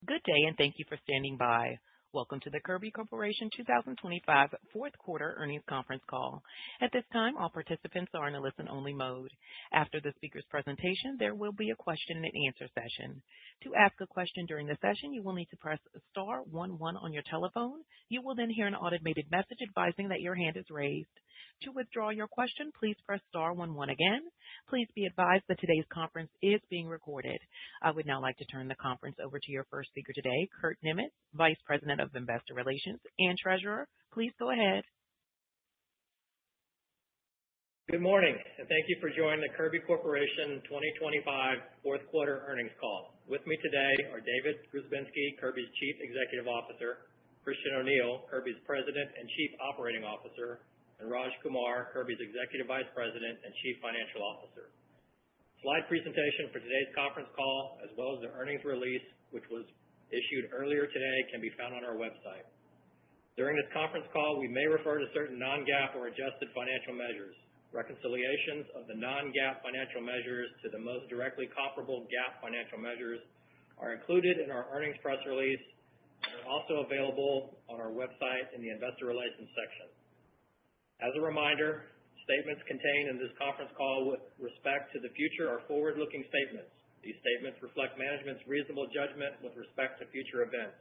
Good day, and thank you for standing by. Welcome to the Kirby Corporation 2025 fourth quarter earnings conference call. At this time, all participants are in a listen-only mode. After the speaker's presentation, there will be a question-and-answer session. To ask a question during the session, you will need to press star 11 on your telephone. You will then hear an automated message advising that your hand is raised. To withdraw your question, please press star 11 again. Please be advised that today's conference is being recorded. I would now like to turn the conference over to your first speaker today, Kurt Niemietz, Vice President of Investor Relations and Treasurer. Please go ahead. Good morning, and thank you for joining the Kirby Corporation 2025 fourth quarter earnings call. With me today are David Grzebinski, Kirby's Chief Executive Officer, Christian O'Neil, Kirby's President and Chief Operating Officer, and Raj Kumar, Kirby's Executive Vice President and Chief Financial Officer. Slide presentation for today's conference call, as well as the earnings release, which was issued earlier today, can be found on our website. During this conference call, we may refer to certain non-GAAP or adjusted financial measures. Reconciliations of the non-GAAP financial measures to the most directly comparable GAAP financial measures are included in our earnings press release and are also available on our website in the Investor Relations section. As a reminder, statements contained in this conference call with respect to the future are forward-looking statements. These statements reflect management's reasonable judgment with respect to future events.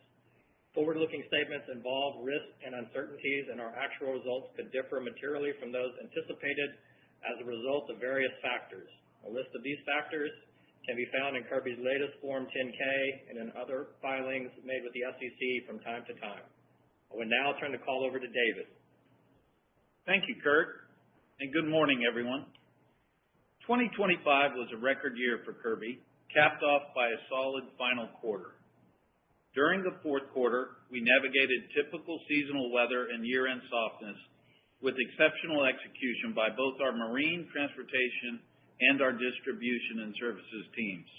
Forward-looking statements involve risks and uncertainties, and our actual results could differ materially from those anticipated as a result of various factors. A list of these factors can be found in Kirby's latest Form 10-K and in other filings made with the SEC from time to time. I will now turn the call over to David. Thank you, Kurt, and good morning, everyone. 2025 was a record year for Kirby, capped off by a solid final quarter. During the fourth quarter, we navigated typical seasonal weather and year-end softness with exceptional execution by both our marine, transportation, and our distribution and services teams.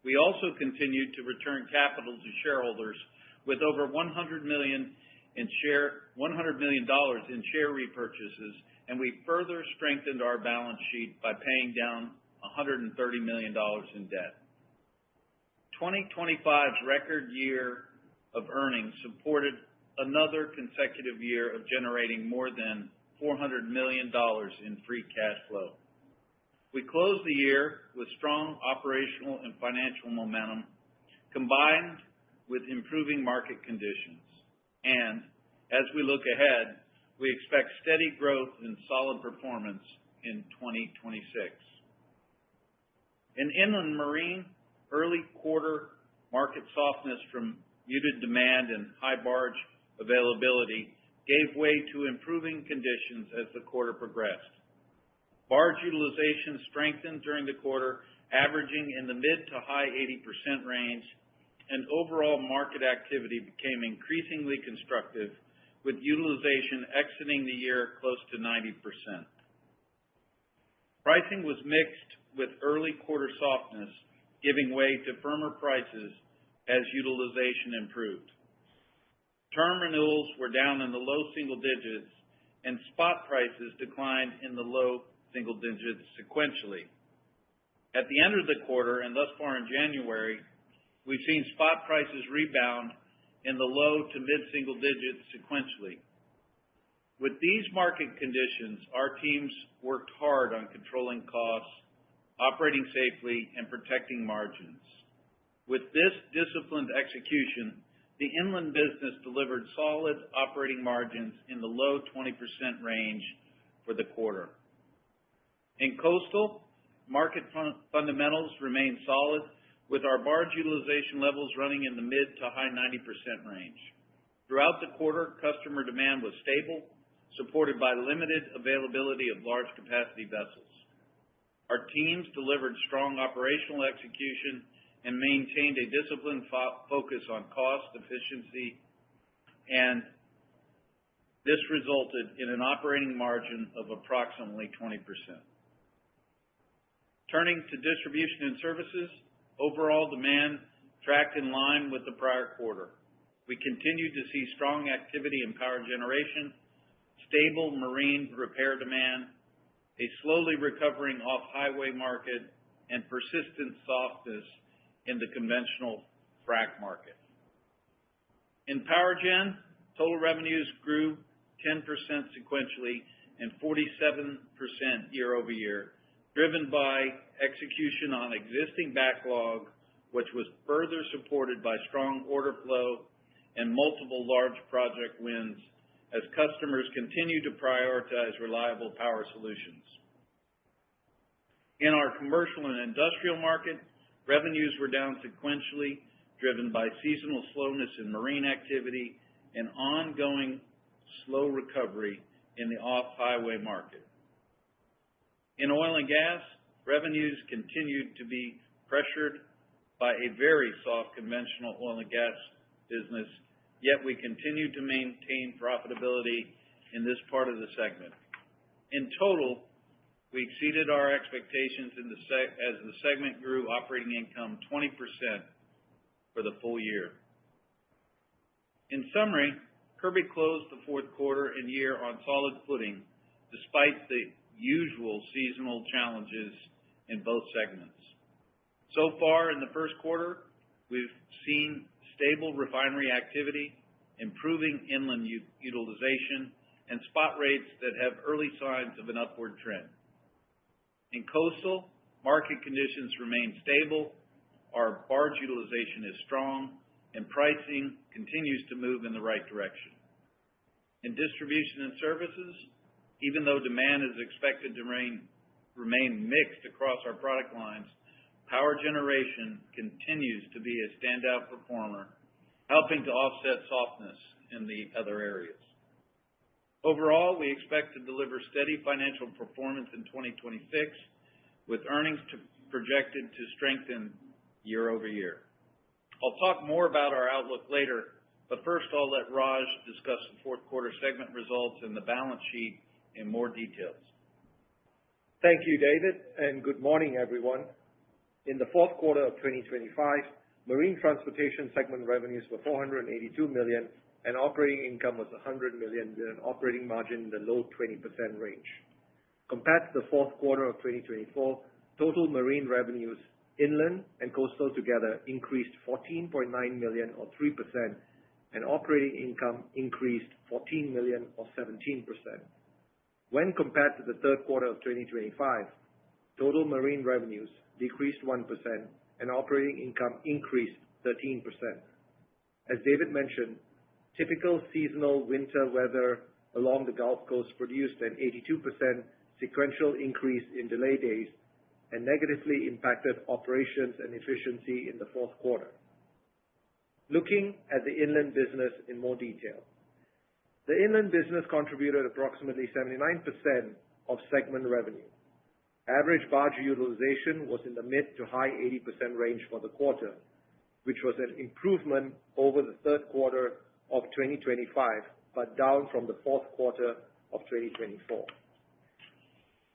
We also continued to return capital to shareholders with over $100 million in share repurchases, and we further strengthened our balance sheet by paying down $130 million in debt. 2025's record year of earnings supported another consecutive year of generating more than $400 million in free cash flow. We closed the year with strong operational and financial momentum, combined with improving market conditions. And as we look ahead, we expect steady growth and solid performance in 2026. In inland marine, early quarter market softness from muted demand and high barge availability gave way to improving conditions as the quarter progressed. Barge utilization strengthened during the quarter, averaging in the mid to high 80% range, and overall market activity became increasingly constructive, with utilization exiting the year close to 90%. Pricing was mixed, with early quarter softness giving way to firmer prices as utilization improved. Term renewals were down in the low single digits, and spot prices declined in the low single digits sequentially. At the end of the quarter, and thus far in January, we've seen spot prices rebound in the low to mid-single digits sequentially. With these market conditions, our teams worked hard on controlling costs, operating safely, and protecting margins. With this disciplined execution, the inland business delivered solid operating margins in the low 20% range for the quarter. In coastal, market fundamentals remain solid, with our barge utilization levels running in the mid to high 90% range. Throughout the quarter, customer demand was stable, supported by limited availability of large capacity vessels. Our teams delivered strong operational execution and maintained a disciplined focus on cost efficiency, and this resulted in an operating margin of approximately 20%. Turning to distribution and services, overall demand tracked in line with the prior quarter. We continued to see strong activity in power generation, stable marine repair demand, a slowly recovering off-highway market, and persistent softness in the conventional frac market. In power gen, total revenues grew 10% sequentially and 47% year over year, driven by execution on existing backlog, which was further supported by strong order flow and multiple large project wins as customers continue to prioritize reliable power solutions. In our commercial and industrial market, revenues were down sequentially, driven by seasonal slowness in marine activity and ongoing slow recovery in the off-highway market. In oil and gas, revenues continued to be pressured by a very soft conventional oil and gas business, yet we continue to maintain profitability in this part of the segment. In total, we exceeded our expectations as the segment grew operating income 20% for the full year. In summary, Kirby closed the fourth quarter and year on solid footing despite the usual seasonal challenges in both segments. So far in the first quarter, we've seen stable refinery activity, improving inland utilization, and spot rates that have early signs of an upward trend. In coastal, market conditions remain stable, our barge utilization is strong, and pricing continues to move in the right direction. In distribution and services, even though demand is expected to remain mixed across our product lines, power generation continues to be a standout performer, helping to offset softness in the other areas. Overall, we expect to deliver steady financial performance in 2026, with earnings projected to strengthen year over year. I'll talk more about our outlook later, but first I'll let Raj discuss the fourth quarter segment results and the balance sheet in more details. Thank you, David, and good morning, everyone. In the fourth quarter of 2025, Marine Transportation segment revenues were $482 million, and operating income was $100 million, with an operating margin in the low 20% range. Compared to the fourth quarter of 2024, total marine revenues, inland and coastal together, increased $14.9 million or 3%, and operating income increased $14 million or 17%. When compared to the third quarter of 2025, total marine revenues decreased 1% and operating income increased 13%. As David mentioned, typical seasonal winter weather along the Gulf Coast produced an 82% sequential increase in delay days and negatively impacted operations and efficiency in the fourth quarter. Looking at the inland business in more detail. The inland business contributed approximately 79% of segment revenue. Average barge utilization was in the mid to high 80% range for the quarter, which was an improvement over the third quarter of 2025, but down from the fourth quarter of 2024.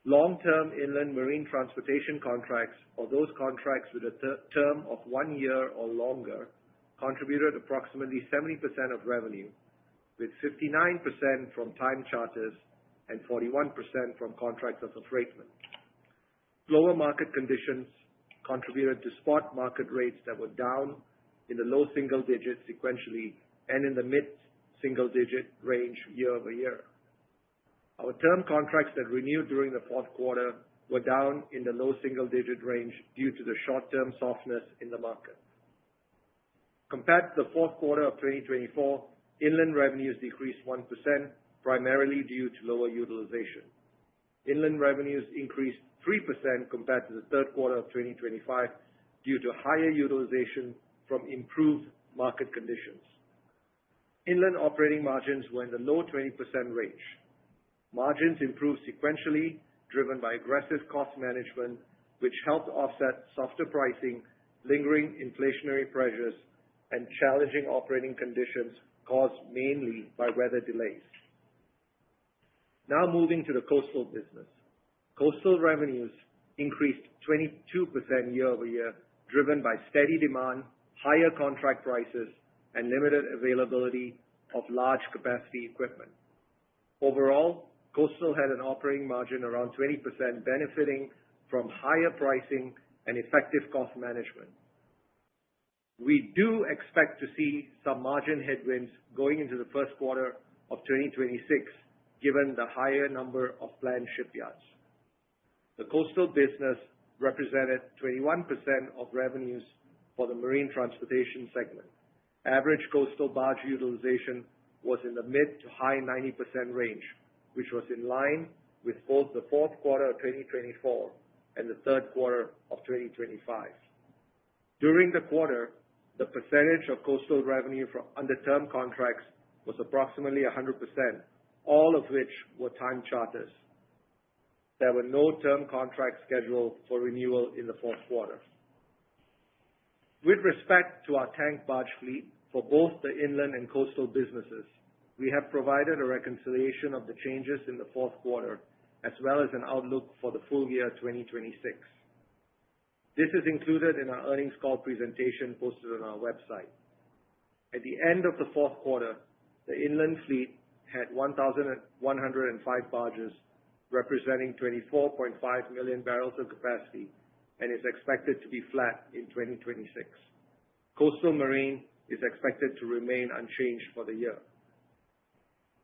Long-term inland marine transportation contracts, or those contracts with a term of 1 year or longer, contributed approximately 70% of revenue, with 59% from time charters and 41% from contracts of affreightment. Lower market conditions contributed to spot market rates that were down in the low single digits sequentially and in the mid-single digit range year over year. Our term contracts that renewed during the fourth quarter were down in the low single digit range due to the short-term softness in the market. Compared to the fourth quarter of 2024, inland revenues decreased 1%, primarily due to lower utilization. Inland revenues increased 3% compared to the third quarter of 2025 due to higher utilization from improved market conditions. Inland operating margins were in the low 20% range. Margins improved sequentially, driven by aggressive cost management, which helped offset softer pricing, lingering inflationary pressures, and challenging operating conditions caused mainly by weather delays. Now moving to the coastal business. Coastal revenues increased 22% year over year, driven by steady demand, higher contract prices, and limited availability of large capacity equipment. Overall, coastal had an operating margin around 20%, benefiting from higher pricing and effective cost management. We do expect to see some margin headwinds going into the first quarter of 2026, given the higher number of planned shipyards. The coastal business represented 21% of revenues for the marine transportation segment. Average coastal barge utilization was in the mid to high 90% range, which was in line with both the fourth quarter of 2024 and the third quarter of 2025. During the quarter, the percentage of coastal revenue from under term contracts was approximately 100%, all of which were time charters. There were no term contracts scheduled for renewal in the fourth quarter. With respect to our tank barge fleet for both the inland and coastal businesses, we have provided a reconciliation of the changes in the fourth quarter, as well as an outlook for the full year 2026. This is included in our earnings call presentation posted on our website. At the end of the fourth quarter, the inland fleet had 1,105 barges, representing 24.5 million barrels of capacity, and is expected to be flat in 2026. Coastal marine is expected to remain unchanged for the year.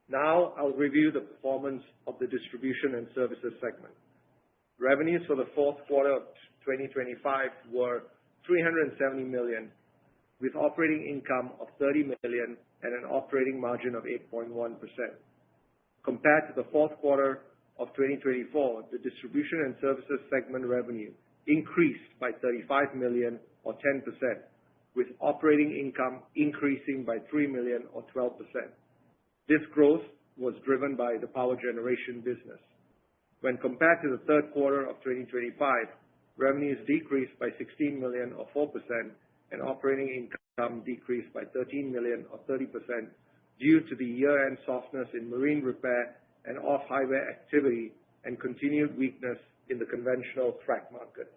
Now I'll review the performance of the distribution and services segment. Revenues for the fourth quarter of 2025 were $370 million, with operating income of $30 million and an operating margin of 8.1%. Compared to the fourth quarter of 2024, the distribution and services segment revenue increased by $35 million or 10%, with operating income increasing by $3 million or 12%. This growth was driven by the power generation business. When compared to the third quarter of 2025, revenues decreased by $16 million or 4%, and operating income decreased by $13 million or 30% due to the year-end softness in marine repair and off-highway activity and continued weakness in the conventional frac market.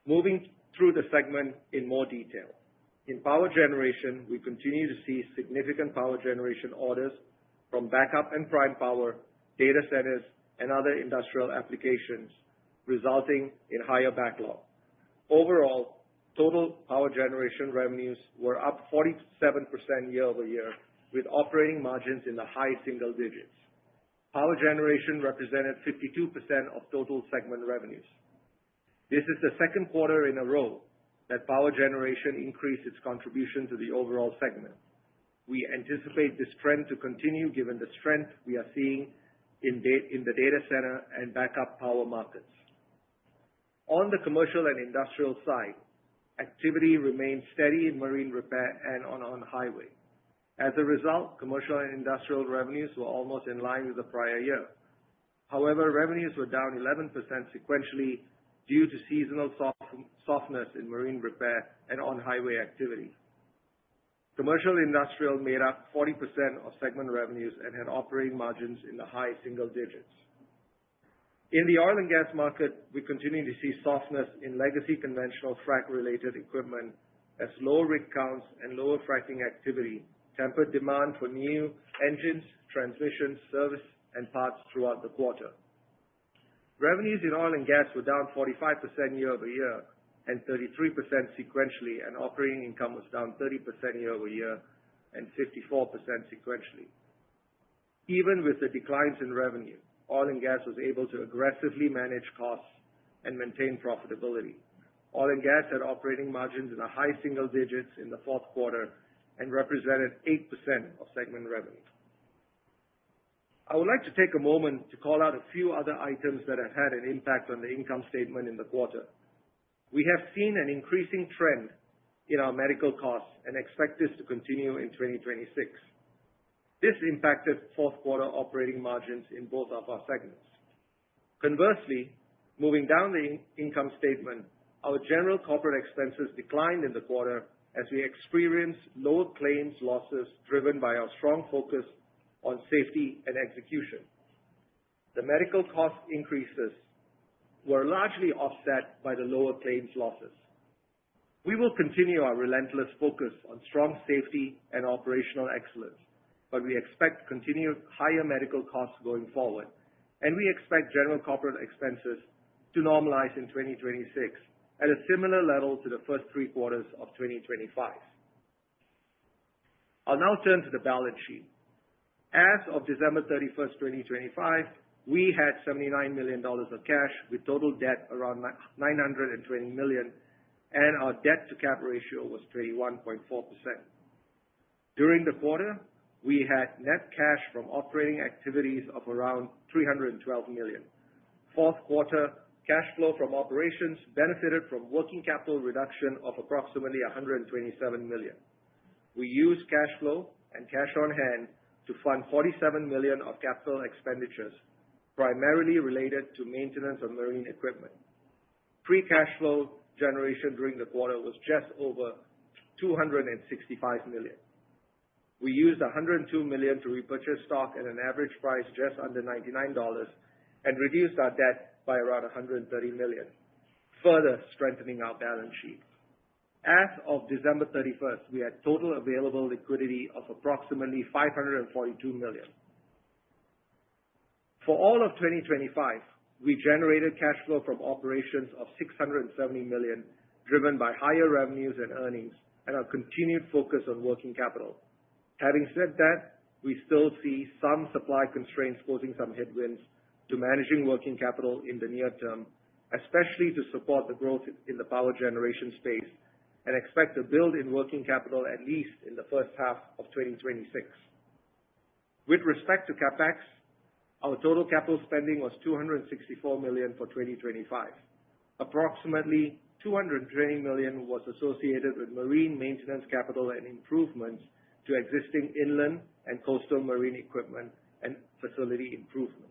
Moving through the segment in more detail. In power generation, we continue to see significant power generation orders from backup and prime power, data centers, and other industrial applications, resulting in higher backlog. Overall, total power generation revenues were up 47% year-over-year, with operating margins in the high single digits. Power generation represented 52% of total segment revenues. This is the second quarter in a row that power generation increased its contribution to the overall segment. We anticipate this trend to continue given the strength we are seeing in the data center and backup power markets. On the commercial and industrial side, activity remained steady in marine repair and on highway. As a result, commercial and industrial revenues were almost in line with the prior year. However, revenues were down 11% sequentially due to seasonal softness in marine repair and on-highway activity. Commercial industrial made up 40% of segment revenues and had operating margins in the high single digits. In the oil and gas market, we continue to see softness in legacy conventional frac-related equipment as low rig counts and lower fracking activity tempered demand for new engines, transmissions, service, and parts throughout the quarter. Revenues in oil and gas were down 45% year-over-year and 33% sequentially, and operating income was down 30% year-over-year and 54% sequentially. Even with the declines in revenue, oil and gas was able to aggressively manage costs and maintain profitability. Oil and gas had operating margins in the high single digits in the fourth quarter and represented 8% of segment revenue. I would like to take a moment to call out a few other items that have had an impact on the income statement in the quarter. We have seen an increasing trend in our medical costs and expect this to continue in 2026. This impacted fourth quarter operating margins in both of our segments. Conversely, moving down the income statement, our general corporate expenses declined in the quarter as we experienced lower claims losses driven by our strong focus on safety and execution. The medical cost increases were largely offset by the lower claims losses. We will continue our relentless focus on strong safety and operational excellence, but we expect continued higher medical costs going forward, and we expect general corporate expenses to normalize in 2026 at a similar level to the first 3 quarters of 2025. I'll now turn to the balance sheet. As of December 31st, 2025, we had $79 million of cash with total debt around $920 million, and our debt-to-cap ratio was 21.4%. During the quarter, we had net cash from operating activities of around $312 million. Fourth quarter cash flow from operations benefited from working capital reduction of approximately $127 million. We used cash flow and cash on hand to fund $47 million of capital expenditures, primarily related to maintenance of marine equipment. Free cash flow generation during the quarter was just over $265 million. We used $102 million to repurchase stock at an average price just under $99 and reduced our debt by around $130 million, further strengthening our balance sheet. As of December 31st, we had total available liquidity of approximately $542 million. For all of 2025, we generated cash flow from operations of $670 million, driven by higher revenues and earnings and our continued focus on working capital. Having said that, we still see some supply constraints posing some headwinds to managing working capital in the near term, especially to support the growth in the power generation space, and expect a build in working capital at least in the first half of 2026. With respect to CapEx, our total capital spending was $264 million for 2025. Approximately $220 million was associated with marine maintenance capital and improvements to existing inland and coastal marine equipment and facility improvements.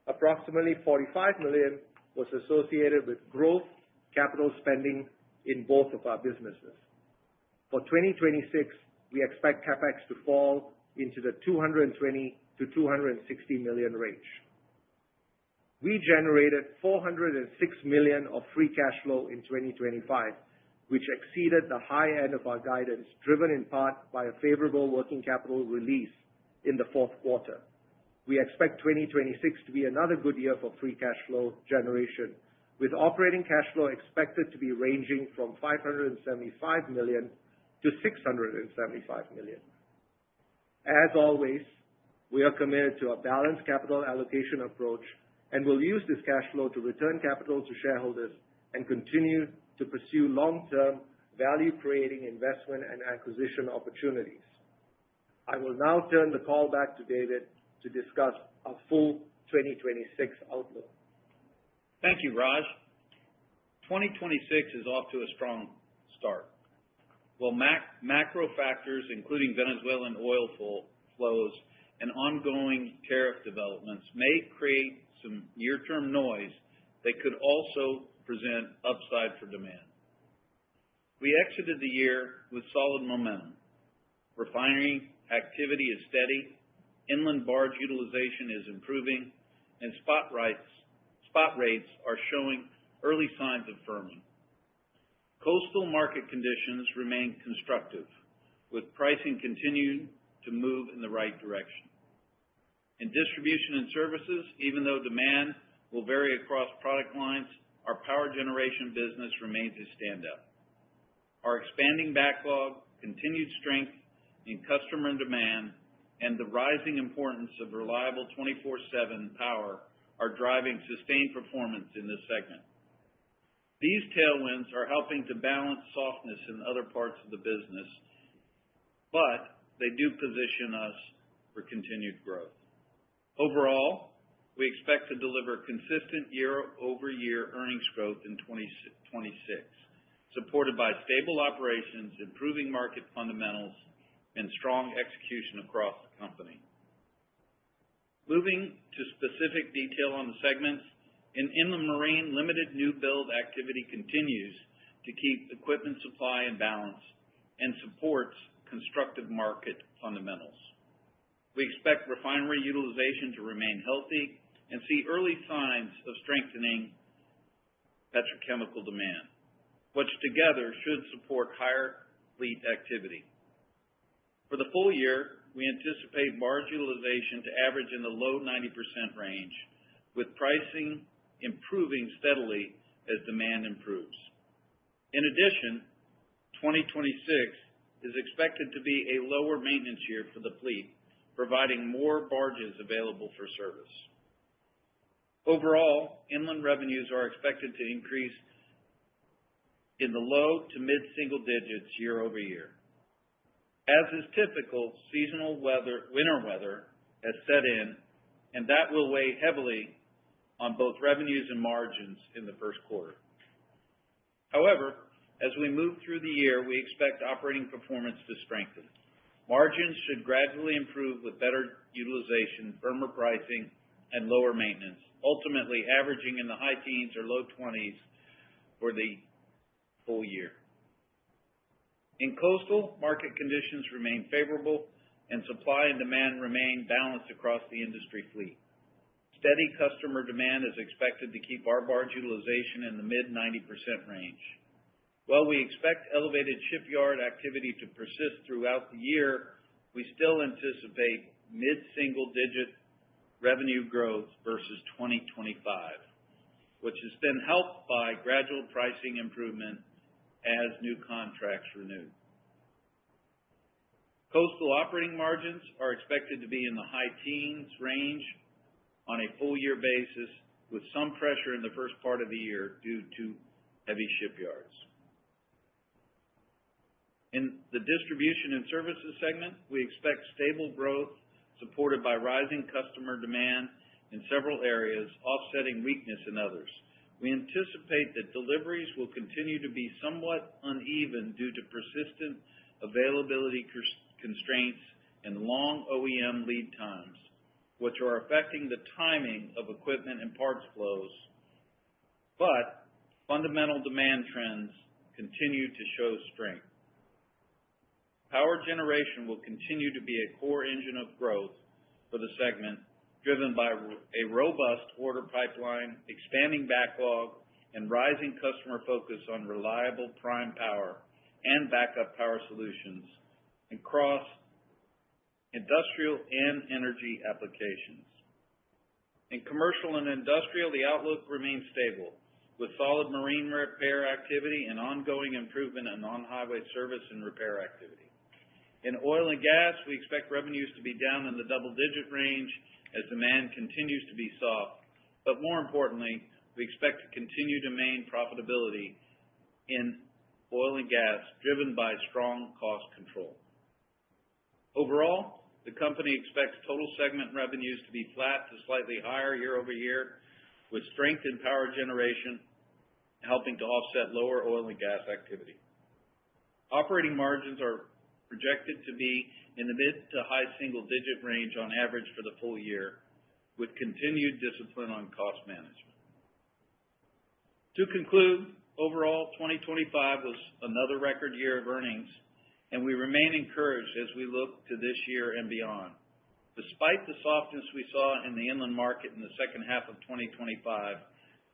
Approximately $45 million was associated with growth capital spending in both of our businesses. For 2026, we expect CapEx to fall into the $220 to $260 million range. We generated $406 million of free cash flow in 2025, which exceeded the high end of our guidance, driven in part by a favorable working capital release in the fourth quarter. We expect 2026 to be another good year for free cash flow generation, with operating cash flow expected to be ranging from $575 million to $675 million. As always, we are committed to a balanced capital allocation approach and will use this cash flow to return capital to shareholders and continue to pursue long-term value-creating investment and acquisition opportunities. I will now turn the call back to David to discuss our full 2026 outlook. Thank you, Raj. 2026 is off to a strong start. While macro factors, including Venezuelan oil flows and ongoing tariff developments, may create some near-term noise, they could also present upside for demand. We exited the year with solid momentum. Refinery activity is steady, inland barge utilization is improving, and spot rates are showing early signs of firming. Coastal market conditions remain constructive, with pricing continuing to move in the right direction. In distribution and services, even though demand will vary across product lines, our power generation business remains a standout. Our expanding backlog, continued strength in customer demand, and the rising importance of reliable 24/7 power are driving sustained performance in this segment. These tailwinds are helping to balance softness in other parts of the business, but they do position us for continued growth. Overall, we expect to deliver consistent year-over-year earnings growth in 2026, supported by stable operations, improving market fundamentals, and strong execution across the company. Moving to specific detail on the segments, in inland marine, limited new build activity continues to keep equipment supply in balance and supports constructive market fundamentals. We expect refinery utilization to remain healthy and see early signs of strengthening petrochemical demand, which together should support higher fleet activity. For the full year, we anticipate barge utilization to average in the low 90% range, with pricing improving steadily as demand improves. In addition, 2026 is expected to be a lower maintenance year for the fleet, providing more barges available for service. Overall, inland revenues are expected to increase in the low to mid-single digits year over year. As is typical, seasonal winter weather has set in, and that will weigh heavily on both revenues and margins in the first quarter. However, as we move through the year, we expect operating performance to strengthen. Margins should gradually improve with better utilization, firmer pricing, and lower maintenance, ultimately averaging in the high teens or low 20s for the full year. In coastal, market conditions remain favorable and supply and demand remain balanced across the industry fleet. Steady customer demand is expected to keep our barge utilization in the mid-90% range. While we expect elevated shipyard activity to persist throughout the year, we still anticipate mid-single-digit revenue growth versus 2025, which has been helped by gradual pricing improvement as new contracts renew. Coastal operating margins are expected to be in the high teens range on a full-year basis, with some pressure in the first part of the year due to heavy shipyards. In the distribution and services segment, we expect stable growth supported by rising customer demand in several areas, offsetting weakness in others. We anticipate that deliveries will continue to be somewhat uneven due to persistent availability constraints and long OEM lead times, which are affecting the timing of equipment and parts flows, but fundamental demand trends continue to show strength. Power generation will continue to be a core engine of growth for the segment, driven by a robust order pipeline, expanding backlog, and rising customer focus on reliable prime power and backup power solutions across industrial and energy applications. In commercial and industrial, the outlook remains stable, with solid marine repair activity and ongoing improvement in on-highway service and repair activity. In oil and gas, we expect revenues to be down in the double-digit range as demand continues to be soft, but more importantly, we expect to continue to maintain profitability in oil and gas, driven by strong cost control. Overall, the company expects total segment revenues to be flat to slightly higher year over year, with strength in power generation helping to offset lower oil and gas activity. Operating margins are projected to be in the mid to high single-digit range on average for the full year, with continued discipline on cost management. To conclude, overall, 2025 was another record year of earnings, and we remain encouraged as we look to this year and beyond. Despite the softness we saw in the inland market in the second half of 2025,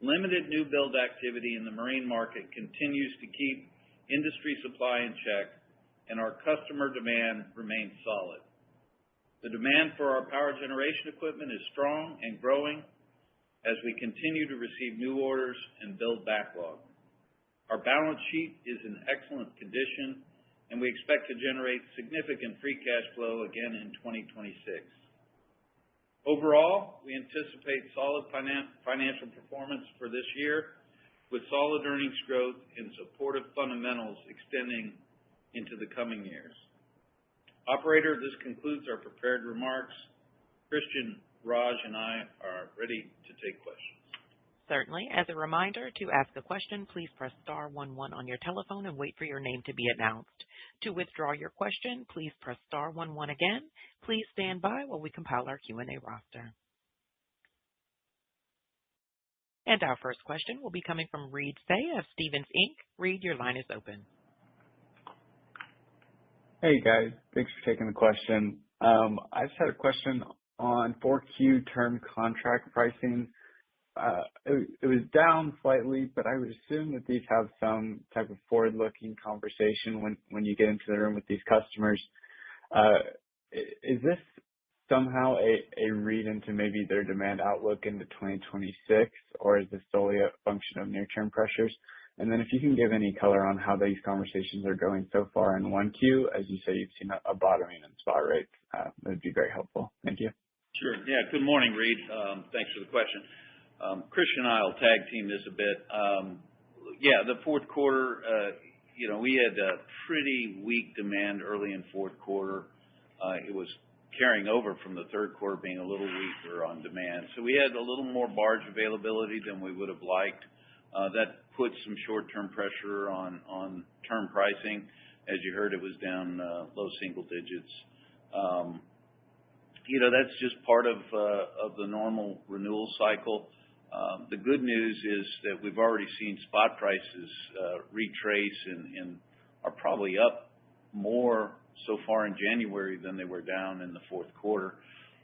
limited new build activity in the marine market continues to keep industry supply in check, and our customer demand remains solid. The demand for our power generation equipment is strong and growing as we continue to receive new orders and build backlog. Our balance sheet is in excellent condition, and we expect to generate significant free cash flow again in 2026. Overall, we anticipate solid financial performance for this year, with solid earnings growth and supportive fundamentals extending into the coming years. Operator, this concludes our prepared remarks. Christian, Raj, and I are ready to take questions. Certainly. As a reminder, to ask a question, please press star 11 on your telephone and wait for your name to be announced. To withdraw your question, please press star 11 again. Please stand by while we compile our Q&A roster. And our first question will be coming from Reed Fay of Stephens Inc. Reed, your line is open. Hey guys, thanks for taking the question. I just had a question on 4Q term contract pricing. It was down slightly, but I would assume that these have some type of forward-looking conversation when you get into the room with these customers. Is this somehow a read into maybe their demand outlook into 2026, or is this solely a function of near-term pressures? And then if you can give any color on how these conversations are going so far in 1Q, as you say, you've seen a bottoming in spot rates, that would be very helpful. Thank you. Sure. Yeah. Good morning, Reed. Thanks for the question. Christian and I will tag team this a bit. Yeah, the fourth quarter, we had a pretty weak demand early in fourth quarter. It was carrying over from the third quarter being a little weaker on demand. So we had a little more barge availability than we would have liked. That put some short-term pressure on term pricing. As you heard, it was down low single digits. That's just part of the normal renewal cycle. The good news is that we've already seen spot prices retrace and are probably up more so far in January than they were down in the fourth quarter.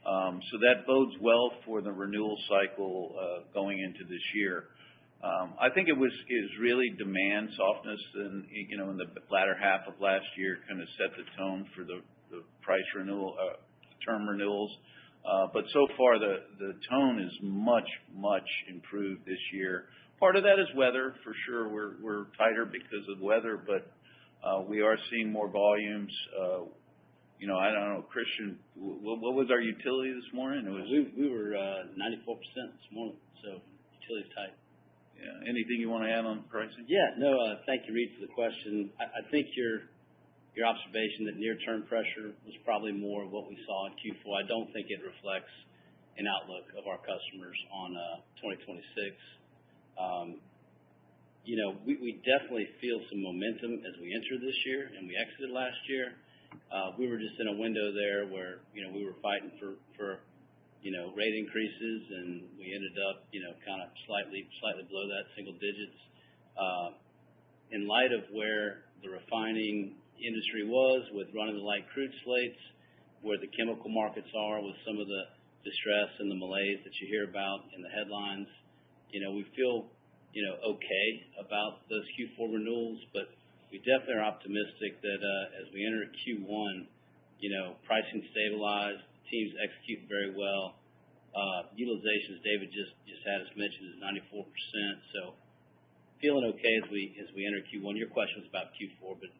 So that bodes well for the renewal cycle going into this year. I think it was really demand softness in the latter half of last year kind of set the tone for the price renewal, term renewals. But so far the tone is much improved this year. Part of that is weather, for sure. We're tighter because of weather, but we are seeing more volumes. I don't know, Christian, what was our utility this morning? We were 94% this morning, so utility's tight. Yeah. Anything you want to add on pricing? Yeah. No, thank you, Reed, for the question. I think your observation that near-term pressure was probably more of what we saw in Q4. I don't think it reflects an outlook of our customers on 2026. We definitely feel some momentum as we enter this year and we exited last year. We were just in a window there where, we were fighting for rate increases, and we ended up, kind of slightly below that, single digits. In light of where the refining industry was with running the light crude slates, where the chemical markets are with some of the distress and the malaise that you hear about in the headlines, we feel, okay about those Q4 renewals, but we definitely are optimistic that as we enter Q1, pricing stabilized, teams execute very well. Utilization, as David just had us mention, is 94%. So feeling okay as we enter Q1. Your question was about Q4, but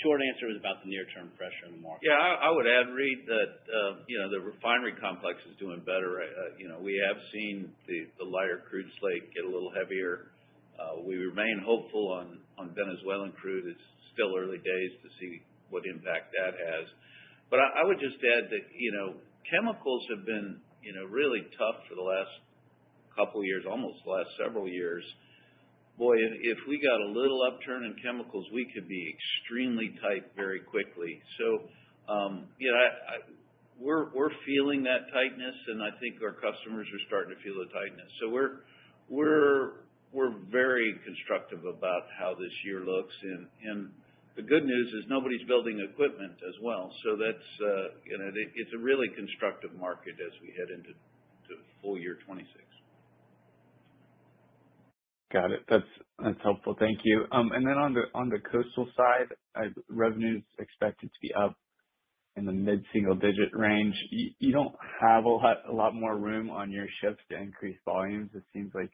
short answer was about the near-term pressure in the market. Yeah, I would add, Reed, that the refinery complex is doing better. We have seen the lighter crude slate get a little heavier. We remain hopeful on Venezuelan crude. It's still early days to see what impact that has. But I would just add that chemicals have been really tough for the last couple of years, almost the last several years. Boy, if we got a little upturn in chemicals, we could be extremely tight very quickly. So, we're feeling that tightness, and I think our customers are starting to feel the tightness. So we're very constructive about how this year looks, and the good news is nobody's building equipment as well. So that's it's a really constructive market as we head into full year 26. Got it. That's helpful. Thank you. And then on the coastal side, revenue's expected to be up in the mid-single digit range. You don't have a lot more room on your ships to increase volumes. It seems like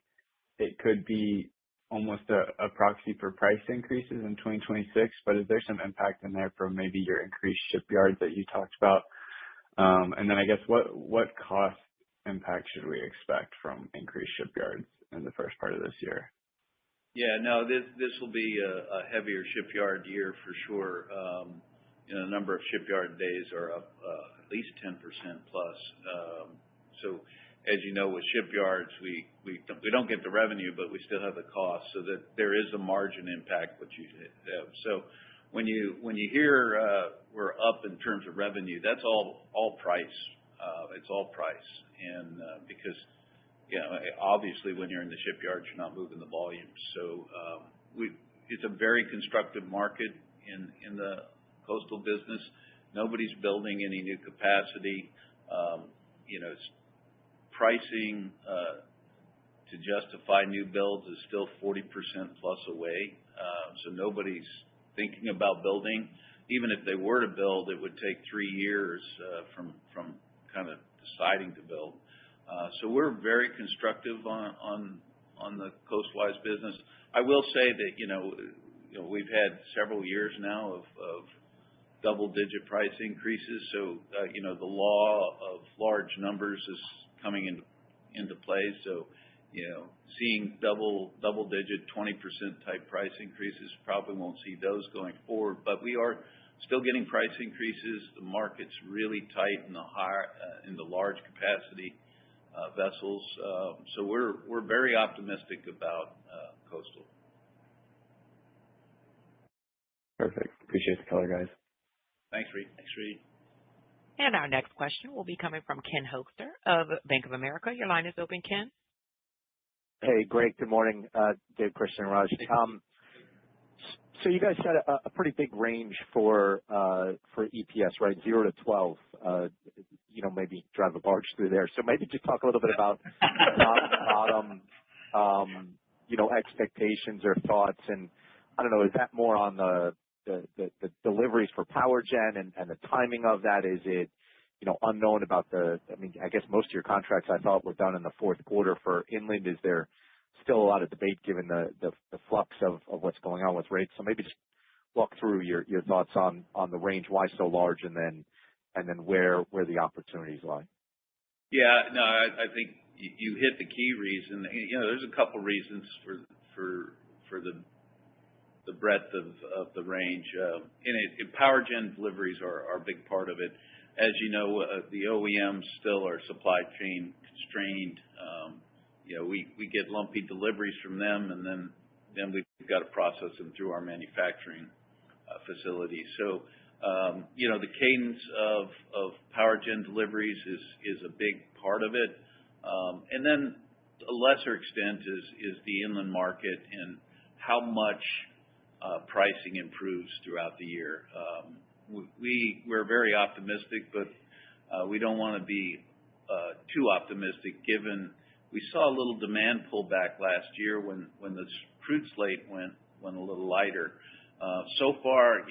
it could be almost a proxy for price increases in 2026, but is there some impact in there from maybe your increased shipyards that you talked about? And then I guess what cost impact should we expect from increased shipyards in the first part of this year? Yeah, no, this will be a heavier shipyard year for sure. The number of shipyard days are up at least 10% plus. So as you know, with shipyards, we don't get the revenue, but we still have the cost, so that there is a margin impact what you have. So when you hear we're up in terms of revenue, that's all price. It's all price, and because obviously when you're in the shipyard, you're not moving the volume. So it's a very constructive market in the coastal business. Nobody's building any new capacity. It's pricing to justify new builds is still 40% plus away. So nobody's thinking about building. Even if they were to build, it would take 3 years from kind of deciding to build. So we're very constructive on the coastwise business. I will say that we've had several years now of double-digit price increases. So the law of large numbers is coming into play. So seeing double-digit 20% type price increases, probably won't see those going forward. But we are still getting price increases. The market's really tight in the large capacity vessels. So we're very optimistic about coastal. Perfect. Appreciate the color, guys. Thanks, Reed. Thanks, Reed. And our next question will be coming from Ken Hoexter of Bank of America. Your line is open, Ken. Hey, great. Good morning, Dave, Christian, and Raj. So you guys set a pretty big range for EPS, right? 0 to 12. Maybe drive a barge through there. So maybe just talk a little bit about bottom, expectations or thoughts. And I don't know, is that more on the deliveries for power gen and the timing of that? Is it, unknown about I guess most of your contracts I thought were done in the fourth quarter for inland. Is there still a lot of debate given the flux of what's going on with rates? So maybe just walk through your thoughts on the range, why so large, and then where the opportunities lie. Yeah, no, I think you hit the key reason. There's a couple reasons for the breadth of the range. Power gen deliveries are a big part of it. As you know, the OEMs still are supply chain constrained. We get lumpy deliveries from them, and then we've got to process them through our manufacturing facilities. So, the cadence of power gen deliveries is a big part of it. And then a lesser extent is the inland market and how much pricing improves throughout the year. We're very optimistic, but we don't want to be too optimistic given we saw a little demand pullback last year when the crude slate went a little lighter. So far,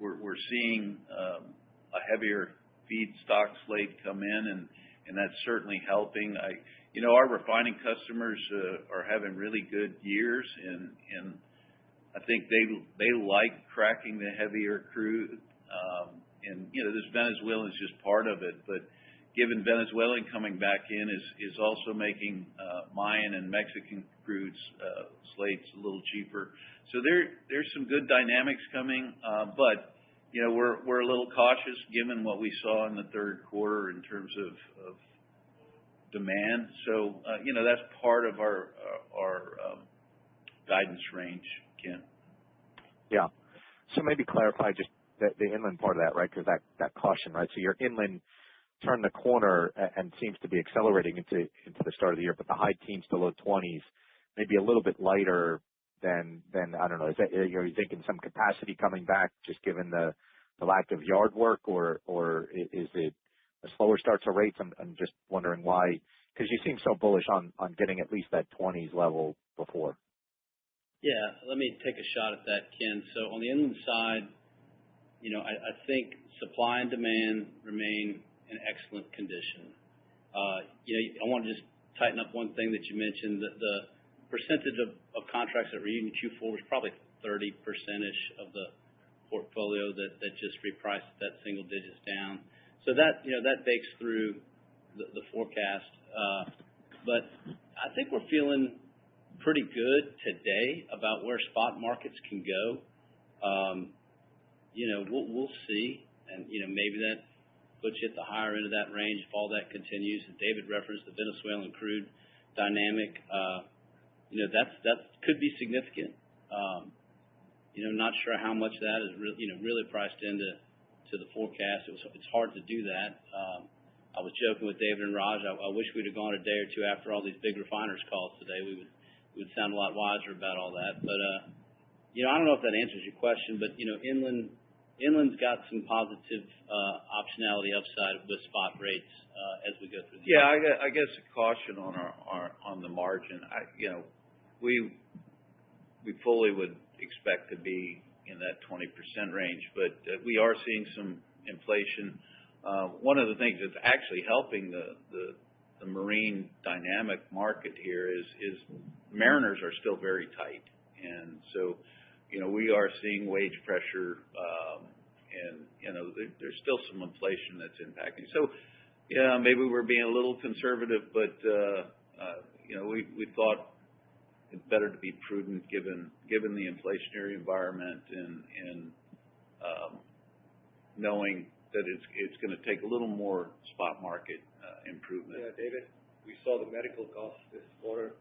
we're seeing a heavier feedstock slate come in, and that's certainly helping. Our refining customers are having really good years, and I think they like cracking the heavier crude. This Venezuelan is just part of it, but given Venezuelan coming back in is also making Mayan and Mexican crudes slates a little cheaper. So there's some good dynamics coming, but we're a little cautious given what we saw in the third quarter in terms of demand. So that's part of our guidance range, Ken. Yeah. So maybe clarify just the inland part of that, right? Because that caution, right? So your inland turned the corner and seems to be accelerating into the start of the year, but the high teens to low 20s, maybe a little bit lighter than I don't know. Is that, are you thinking some capacity coming back just given the lack of yard work, or is it a slower start to rates? I'm just wondering why, because you seem so bullish on getting at least that 20s level before. Yeah, let me take a shot at that, Ken. So on the inland side, I think supply and demand remain in excellent condition. I want to just tighten up one thing that you mentioned, that the percentage of contracts that were in Q4 was probably 30%-ish of the portfolio that just repriced that single digits down. So that bakes through the forecast. But I think we're feeling pretty good today about where spot markets can go. We'll see, and maybe that puts you at the higher end of that range if all that continues. And David referenced the Venezuelan crude dynamic. That could be significant. Not sure how much that is really priced into the forecast. It's hard to do that. I was joking with David and Raj. I wish we'd have gone a day or two after all these big refiners calls today. We would sound a lot wiser about all that. But I don't know if that answers your question. But inland's got some positive optionality upside with spot rates as we go through the year. Yeah, I guess a caution on the margin. We fully would expect to be in that 20% range, but we are seeing some inflation. one of the things that's actually helping the marine dynamic market here is mariners are still very tight. And so, we are seeing wage pressure, and, there's still some inflation that's impacting. So, yeah, maybe we're being a little conservative, but, we thought it's better to be prudent given the inflationary environment and knowing that it's going to take a little more spot market improvement. Yeah, David, we saw the medical costs this quarter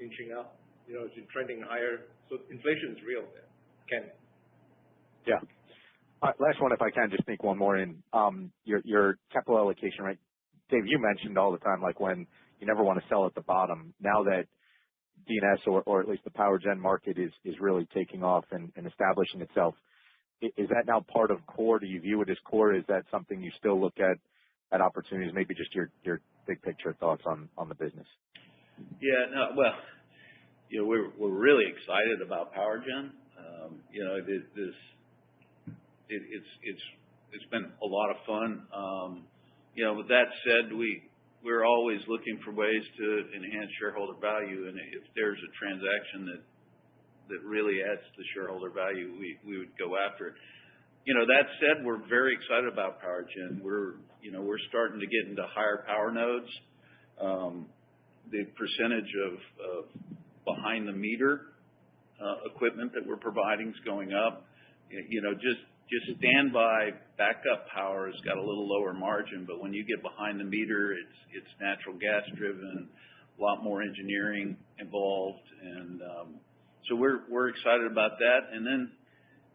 inching up. It's been trending higher. So inflation is real there. Ken? Yeah. Last one, if I can, just sneak one more in. Your capital allocation, right? Dave, you mentioned all the time, like when you never want to sell at the bottom. Now that D&S or at least the power gen market is really taking off and establishing itself, is that now part of core? Do you view it as core? Is that something you still look at opportunities? Maybe just your big picture thoughts on the business. Yeah, no, well, we're really excited about power gen. It's been a lot of fun. With that said, we're always looking for ways to enhance shareholder value, and if there's a transaction that really adds to shareholder value, we would go after it. That said, we're very excited about power gen. We're starting to get into higher power nodes. The percentage of behind the meter equipment that we're providing is going up. Just standby backup power has got a little lower margin, but when you get behind the meter, it's natural gas driven, a lot more engineering involved, and so we're excited about that. And then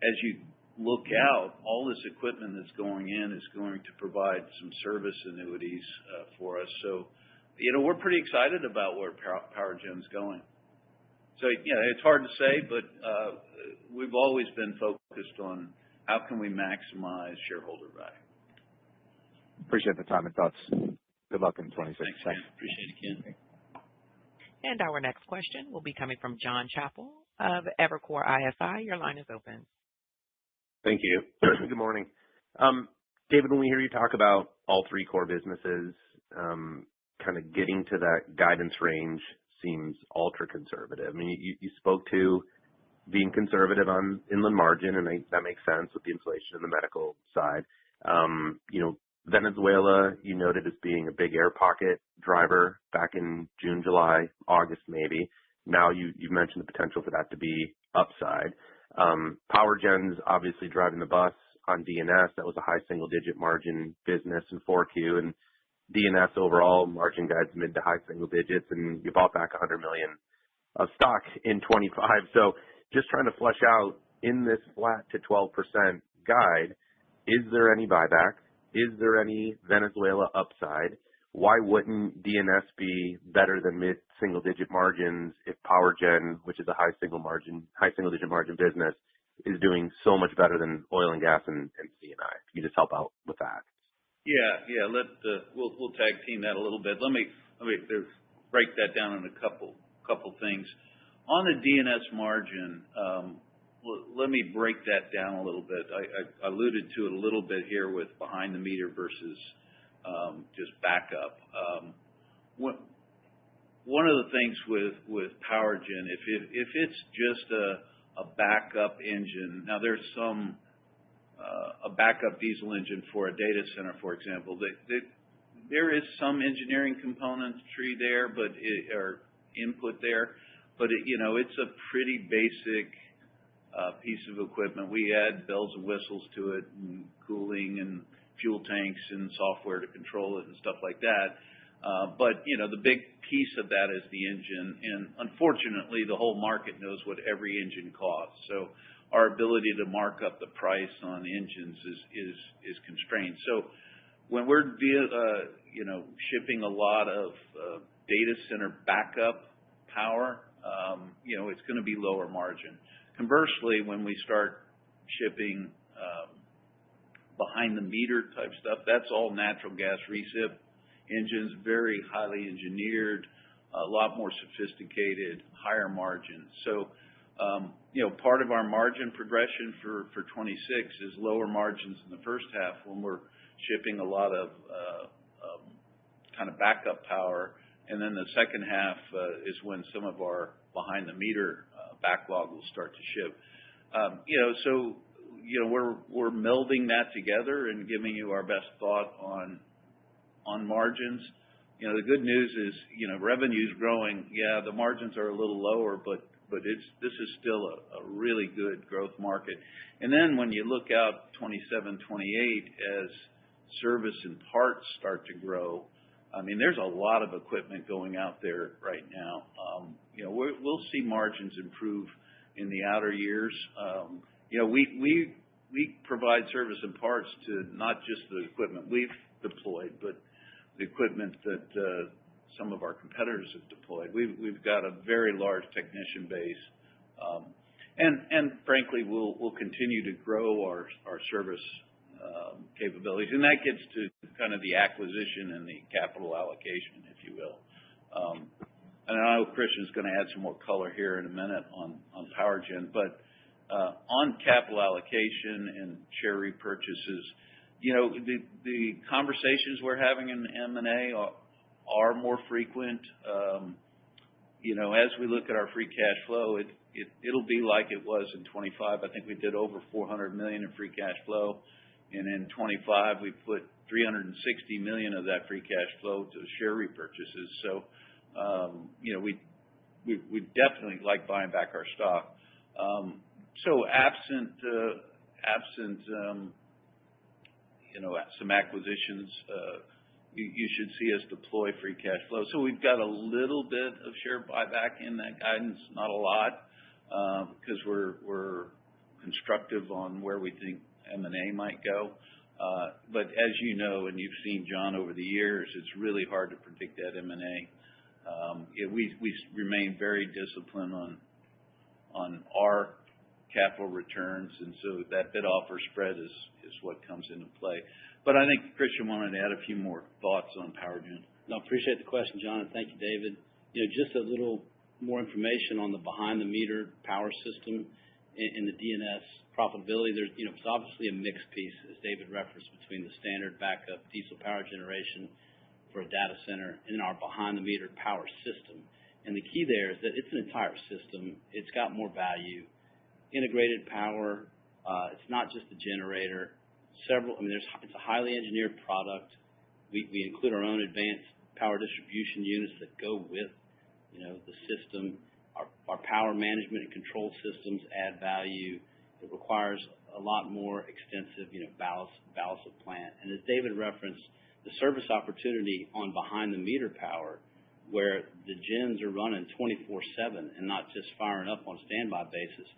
as you look out, all this equipment that's going in is going to provide some service annuities for us. So, we're pretty excited about where power gen's going. So, it's hard to say, but we've always been focused on how can we maximize shareholder value. Appreciate the time and thoughts. Good luck in 26. Thanks, Ken. Appreciate it, Ken. And our next question will be coming from John Chappell of Evercore ISI. Your line is open. Thank you. Good morning. David, when we hear you talk about all three core businesses, kind of getting to that guidance range seems ultra conservative. I mean, you spoke to being conservative on inland margin, and that makes sense with the inflation and the medical side. Venezuela, you noted as being a big air pocket driver back in June, July, August maybe. Now you've mentioned the potential for that to be upside. Power gen's obviously driving the bus on D&S. That was a high single-digit margin business in 4Q, and D&S overall margin guides mid to high single digits, and you bought back $100 million of stock in 25. So just trying to flesh out in this flat to 12% guide, is there any buyback? Is there any Venezuela upside? Why wouldn't D&S be better than mid-single digit margins if power gen, which is a high single digit margin business, is doing so much better than oil and gas and C&I? Can you just help out with that? Yeah. We'll tag team that a little bit. Let me break that down in a couple things. On the D&S margin, let me break that down a little bit. I alluded to it a little bit here with behind the meter versus just backup. One of the things with power gen, if it's just a backup engine, now there's a backup diesel engine for a data center, for example, there is some engineering componentry there, or input there, but it's a pretty basic piece of equipment. We add bells and whistles to it, and cooling and fuel tanks and software to control it and stuff like that. But the big piece of that is the engine, and unfortunately, the whole market knows what every engine costs. So our ability to mark up the price on engines is constrained. So when we're shipping a lot of data center backup power, it's going to be lower margin. Conversely, when we start shipping behind the meter type stuff, that's all natural gas recip engines, very highly engineered, a lot more sophisticated, higher margins. So Part of our margin progression for 26 is lower margins in the first half when we're shipping a lot of kind of backup power, and then the second half is when some of our behind the meter backlog will start to ship. We're melding that together and giving you our best thought on margins. The good news is, revenue's growing. Yeah, the margins are a little lower, but this is still a really good growth market. And then when you look out 27, 28, as service and parts start to grow, there's a lot of equipment going out there right now. We'll see margins improve in the outer years. We provide service and parts to not just the equipment we've deployed, but the equipment that some of our competitors have deployed. We've got a very large technician base, and frankly, we'll continue to grow our service capabilities, and that gets to kind of the acquisition and the capital allocation, if you will. And I know Christian's going to add some more color here in a minute on power gen, but on capital allocation and share repurchases, the conversations we're having in M&A are more frequent. As we look at our free cash flow, it'll be like it was in 25. I think we did over $400 million in free cash flow, and in 25 we put $360 million of that free cash flow to share repurchases. So, we definitely like buying back our stock. So absent some acquisitions, you should see us deploy free cash flow. So we've got a little bit of share buyback in that guidance, not a lot, because we're constructive on where we think M&A might go. But as you know, and you've seen John over the years, it's really hard to predict that M&A. We remain very disciplined on our capital returns, and so that bid offer spread is what comes into play. But I think Christian wanted to add a few more thoughts on power gen. No, appreciate the question, John, and thank you, David. Just a little more information on the behind the meter power system in the DNS profitability. There's, it's obviously a mixed piece, as David referenced, between the standard backup diesel power generation for a data center and our behind the meter power system. And the key there is that it's an entire system. It's got more value, integrated power. It's not just the generator. It's a highly engineered product. We include our own advanced power distribution units that go with, the system. Our power management and control systems add value. It requires a lot more extensive, balance of plant. And as David referenced, the service opportunity on behind the meter power, where the gens are running 24/7 and not just firing up on a standby basis,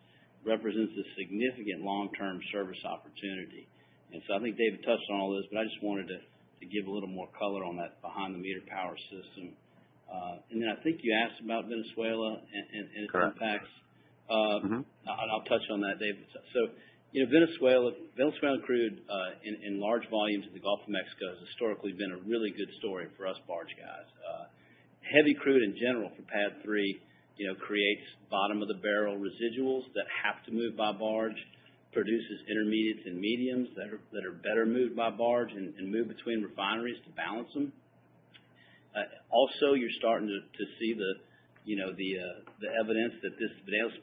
represents a significant long-term service opportunity. And so I think David touched on all this, but I just wanted to give a little more color on that behind the meter power system. And then I think you asked about Venezuela and its impacts. I'll touch on that, David. So, Venezuelan crude in large volumes in the Gulf of Mexico has historically been a really good story for us barge guys. Heavy crude in general for PADD 3, creates bottom of the barrel residuals that have to move by barge, produces intermediates and mediums that are better moved by barge and move between refineries to balance them. Also, you're starting to see the evidence that this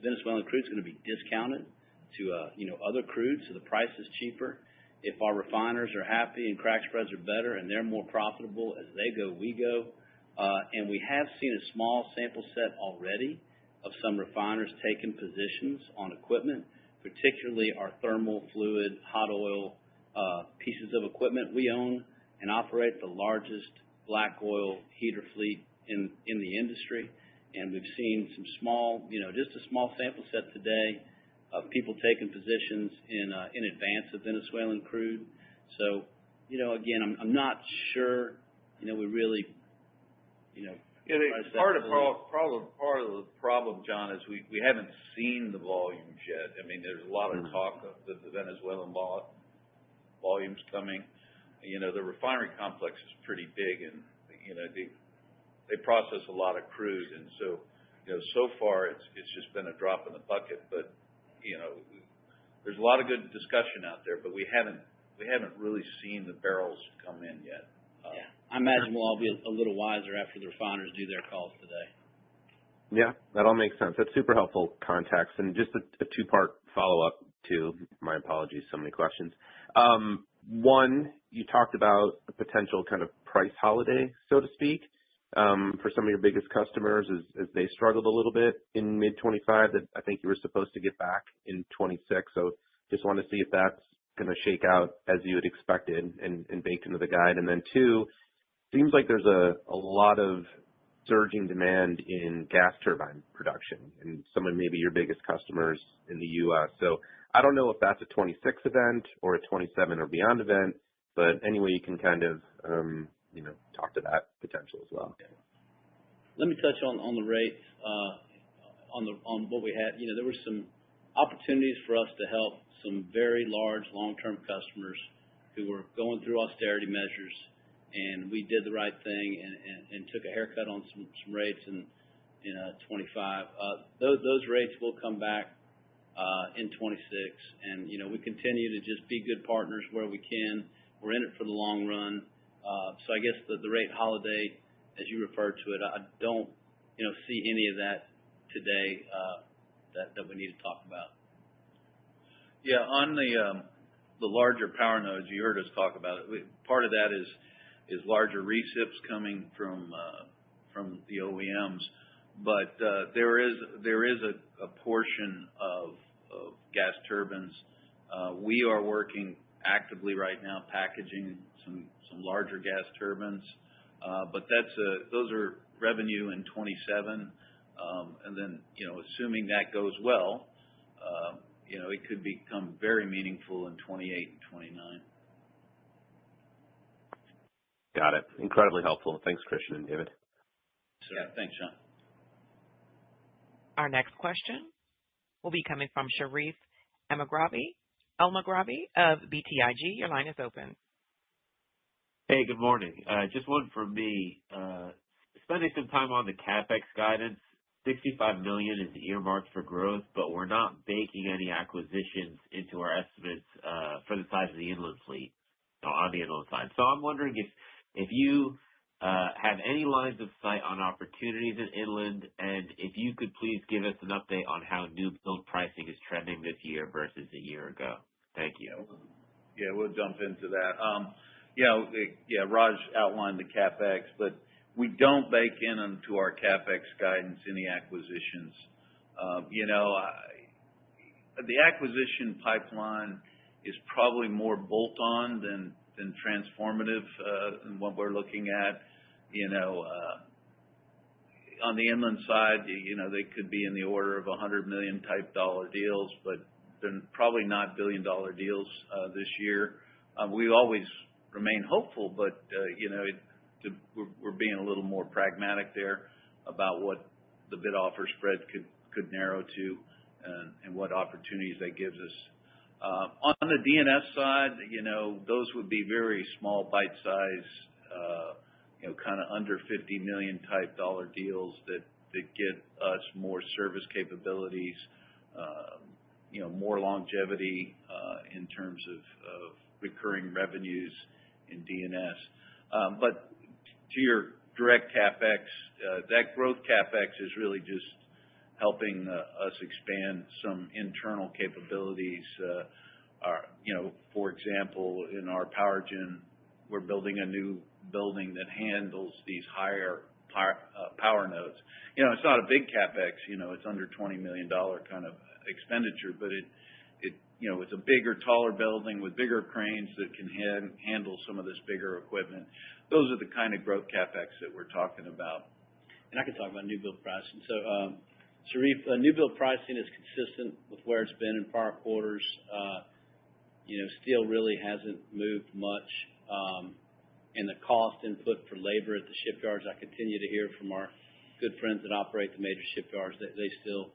Venezuelan crude is going to be discounted to other crudes, so the price is cheaper. If our refiners are happy and crack spreads are better and they're more profitable, as they go, we go. And we have seen a small sample set already of some refiners taking positions on equipment, particularly our thermal fluid, hot oil pieces of equipment. We own and operate the largest black oil heater fleet in the industry, and we've seen some small, just a small sample set today of people taking positions in advance of Venezuelan crude. So, again, I'm not sure, we really, part of the problem, John, is we haven't seen the volumes yet. There's a lot of talk of the Venezuelan volumes coming. The refinery complex is pretty big, and they process a lot of crude, and so so far it's just been a drop in the bucket. But there's a lot of good discussion out there, but we haven't really seen the barrels come in yet. Yeah, I imagine we'll all be a little wiser after the refiners do their calls today. Yeah, that all makes sense. That's super helpful context. And just a two-part follow-up to my apologies, so many questions. One, you talked about a potential kind of price holiday, so to speak, for some of your biggest customers as they struggled a little bit in mid-25 that I think you were supposed to get back in 26. So just want to see if that's going to shake out as you had expected and baked into the guide. And then two, seems like there's a lot of surging demand in gas turbine production and some of maybe your biggest customers in the U.S. So I don't know if that's a 26 event or a 27 or beyond event, but anyway, you can kind of, talk to that potential as well. Let me touch on the rates, on what we had. There were some opportunities for us to help some very large long-term customers who were going through austerity measures, and we did the right thing and took a haircut on some rates in 25. Those rates will come back in 26, and we continue to just be good partners where we can. We're in it for the long run. So I guess the rate holiday, as you referred to it, I don't see any of that today that we need to talk about. Yeah, on the larger power nodes, you heard us talk about it. Part of that is larger recips coming from the OEMs, but there is a portion of gas turbines. We are working actively right now packaging some larger gas turbines, but those are revenue in 27, and then assuming that goes well, it could become very meaningful in 28 and 29. Got it. Incredibly helpful. Thanks, Christian and David. Yeah, thanks, Sean. Our next question will be coming from Sharif El-Maghrabi of BTIG. Your line is open. Hey, good morning. Just one from me. Spending some time on the CapEx guidance, $65 million is earmarked for growth, but we're not baking any acquisitions into our estimates for the size of the inland fleet on the inland side. So I'm wondering if you have any lines of sight on opportunities in inland, and if you could please give us an update on how new build pricing is trending this year versus a year ago. Thank you. Yeah, we'll jump into that. Raj outlined the CapEx, but we don't bake into our CapEx guidance any acquisitions. The acquisition pipeline is probably more bolt-on than transformative in what we're looking at. On the inland side, they could be in the order of $100 million type dollar deals, but they're probably not billion-dollar deals this year. We always remain hopeful, but we're being a little more pragmatic there about what the bid offer spread could narrow to and what opportunities that gives us. On the D&S side, those would be very small, bite-size, kind of under $50 million type dollar deals that get us more service capabilities, more longevity in terms of recurring revenues in D&S. But to your direct CapEx, that growth CapEx is really just helping us expand some internal capabilities. For example, in our power gen, we're building a new building that handles these higher power nodes. It's not a big CapEx. It's under $20 million kind of expenditure, but it's a bigger, taller building with bigger cranes that can handle some of this bigger equipment. Those are the kind of growth CapEx that we're talking about. And I can talk about new build pricing. So, Sharif, new build pricing is consistent with where it's been in prior quarters. Steel really hasn't moved much. And the cost input for labor at the shipyards, I continue to hear from our good friends that operate the major shipyards that they still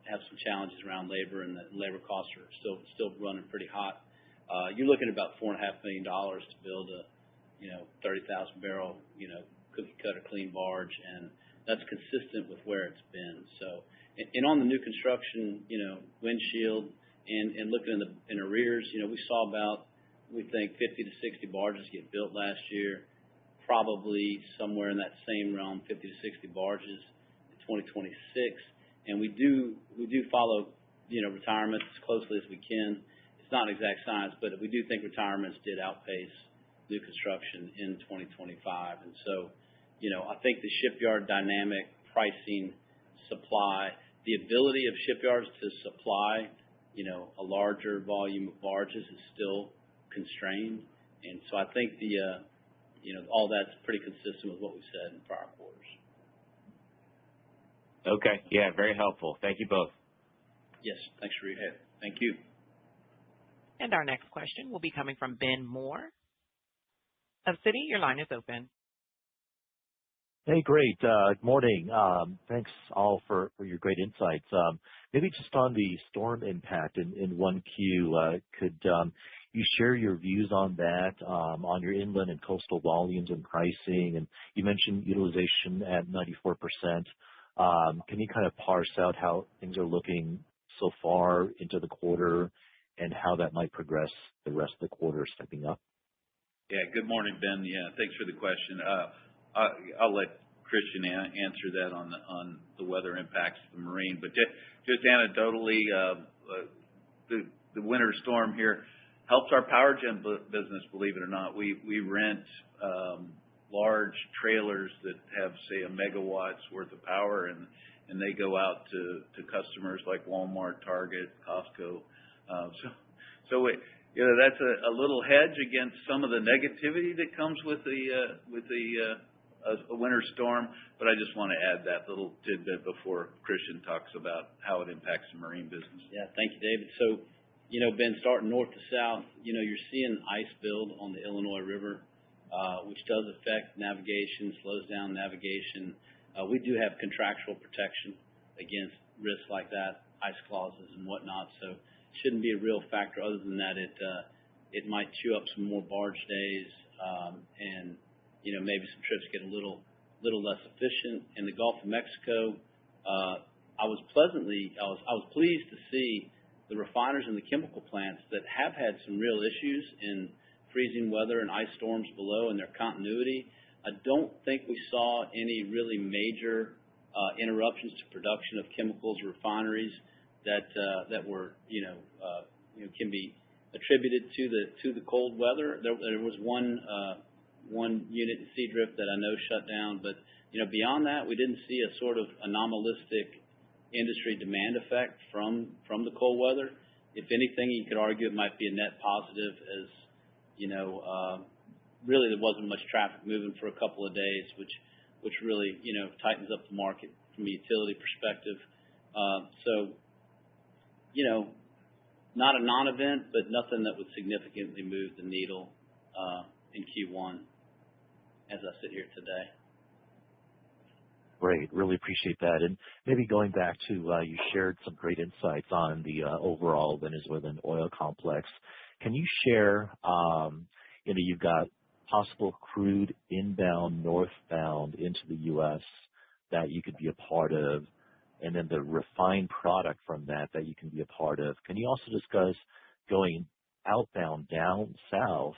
have some challenges around labor, and the labor costs are still running pretty hot. You're looking at about $4.5 million to build a 30,000 barrel cookie cutter clean barge, and that's consistent with where it's been. So, and on the new construction, windshield and looking in arrears, we saw about, we think 50 to 60 barges get built last year, probably somewhere in that same realm, 50 to 60 barges in 2026. And we do follow, retirements as closely as we can. It's not an exact science, but we do think retirements did outpace new construction in 2025. And so, I think the shipyard dynamic, pricing, supply, the ability of shipyards to supply, a larger volume of barges is still constrained. And so I think all that's pretty consistent with what we said in prior quarters. Okay. Yeah, very helpful. Thank you both. Yes. Thanks, Sharif. Thank you. And our next question will be coming from Ben Moore of Citi. Your line is open. Hey, great. Good morning. Thanks all for your great insights. Maybe just on the storm impact in 1Q, could you share your views on that, on your inland and coastal volumes and pricing? And you mentioned utilization at 94%. Can you kind of parse out how things are looking so far into the quarter and how that might progress the rest of the quarter stepping up? Yeah. Good morning, Ben. Yeah, thanks for the question. I'll let Christian answer that on the weather impacts of the marine. But just anecdotally, the winter storm here helps our power gen business, believe it or not. We rent large trailers that have, say, a megawatt's worth of power, and they go out to customers like Walmart, Target, Costco. So that's a little hedge against some of the negativity that comes with a winter storm. But I just want to add that little tidbit before Christian talks about how it impacts the marine business. Yeah, thank you, David. So, Ben, starting north to south, you're seeing ice build on the Illinois River, which does affect navigation, slows down navigation. We do have contractual protection against risks like that, ice clauses and whatnot. So it shouldn't be a real factor. Other than that, it might chew up some more barge days, and maybe some trips get a little less efficient. In the Gulf of Mexico, I was pleased to see the refiners and the chemical plants that have had some real issues in freezing weather and ice storms below and their continuity. I don't think we saw any really major interruptions to production of chemicals refineries that were can be attributed to the cold weather. There was one unit in Seadrift that I know shut down, but beyond that, we didn't see a sort of anomalistic industry demand effect from the cold weather. If anything, you could argue it might be a net positive, as really there wasn't much traffic moving for a couple of days, which really tightens up the market from a utility perspective. So not a non-event, but nothing that would significantly move the needle in Q1 as I sit here today. Great. Really appreciate that. And maybe going back to, you shared some great insights on the overall Venezuelan oil complex. Can you share, you've got possible crude inbound, northbound into the U.S. that you could be a part of, and then the refined product from that you can be a part of. Can you also discuss going outbound down south,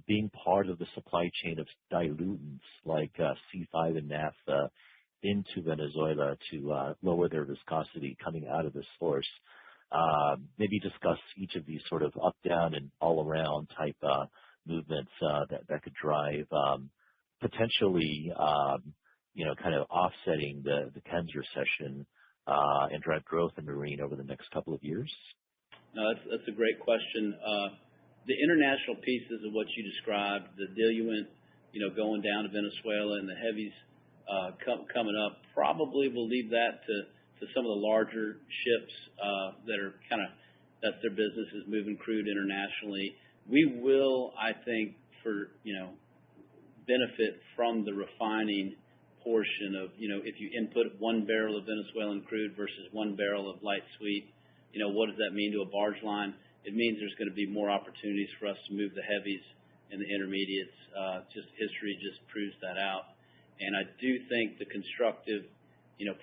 being part of the supply chain of dilutants like C5 and naphtha into Venezuela to lower their viscosity coming out of the source? Maybe discuss each of these sort of up, down, and all around type movements that could drive potentially kind of offsetting the chems recession and drive growth in marine over the next couple of years. No, that's a great question. The international pieces of what you described, the diluent, going down to Venezuela and the heavies coming up, probably will leave that to some of the larger ships that are that's their business, is moving crude internationally. We will, I think, benefit from the refining portion of, if you input 1 barrel of Venezuelan crude versus 1 barrel of light sweet, what does that mean to a barge line? It means there's going to be more opportunities for us to move the heavies and the intermediates. Just history just proves that out. And I do think the constructive,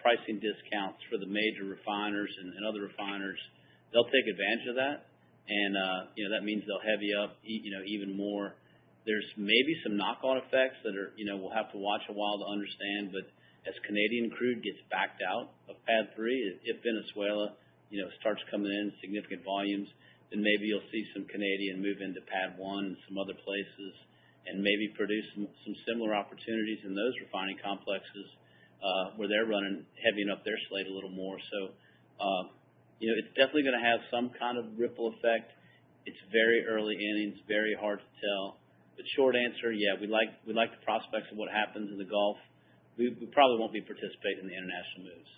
pricing discounts for the major refiners and other refiners, they'll take advantage of that. And, that means they'll heavy up, even more. There's maybe some knock-on effects that are, we'll have to watch a while to understand. But as Canadian crude gets backed out of PADD 3, if Venezuela, starts coming in significant volumes, then maybe you'll see some Canadian move into PADD 1 and some other places and maybe produce some similar opportunities in those refining complexes where they're heavying up their slate a little more. So, it's definitely going to have some kind of ripple effect. It's very early innings, very hard to tell. But short answer, yeah, we like the prospects of what happens in the Gulf. We probably won't be participating in the international moves.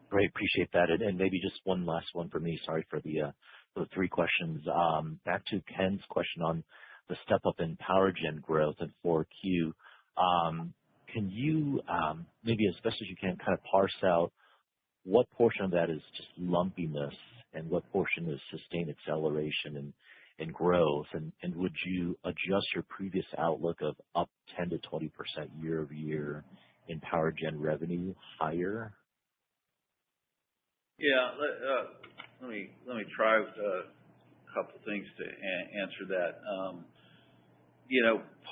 Great, appreciate that. And maybe just one last one for me. Sorry for the three questions. Back to Ken's question on the step up in power gen growth in 4Q. Can you maybe as best as you can kind of parse out what portion of that is just lumpiness and what portion is sustained acceleration and growth? And would you adjust your previous outlook of up 10 to 20% year over year in power gen revenue higher? Yeah, let me try a couple things to answer that.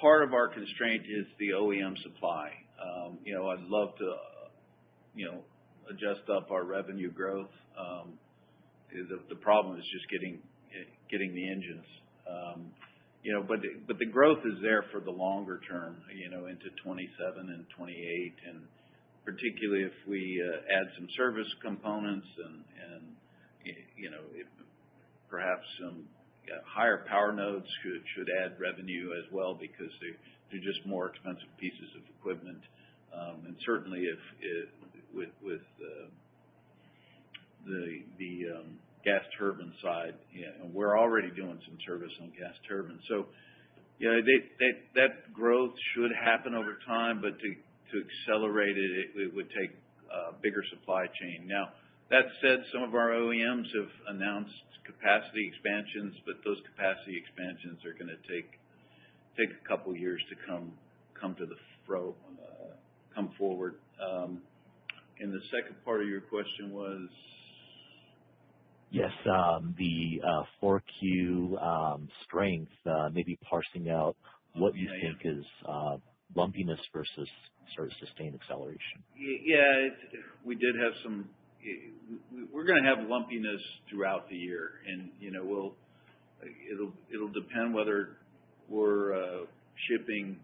Part of our constraint is the OEM supply. I'd love to, adjust up our revenue growth. The problem is just getting the engines. But the growth is there for the longer term, into 27 and 28, and particularly if we add some service components and perhaps some higher power nodes should add revenue as well because they're just more expensive pieces of equipment. And certainly if with the gas turbine side, we're already doing some service on gas turbines. So that growth should happen over time, but to accelerate it would take a bigger supply chain. Now, that said, some of our OEMs have announced capacity expansions, but those capacity expansions are going to take a couple years to come forward. And the second part of your question was? Yes, the 4Q strength, maybe parsing out what you think is lumpiness versus sort of sustained acceleration. Yeah, we did have some. We're going to have lumpiness throughout the year, and it'll depend whether we're shipping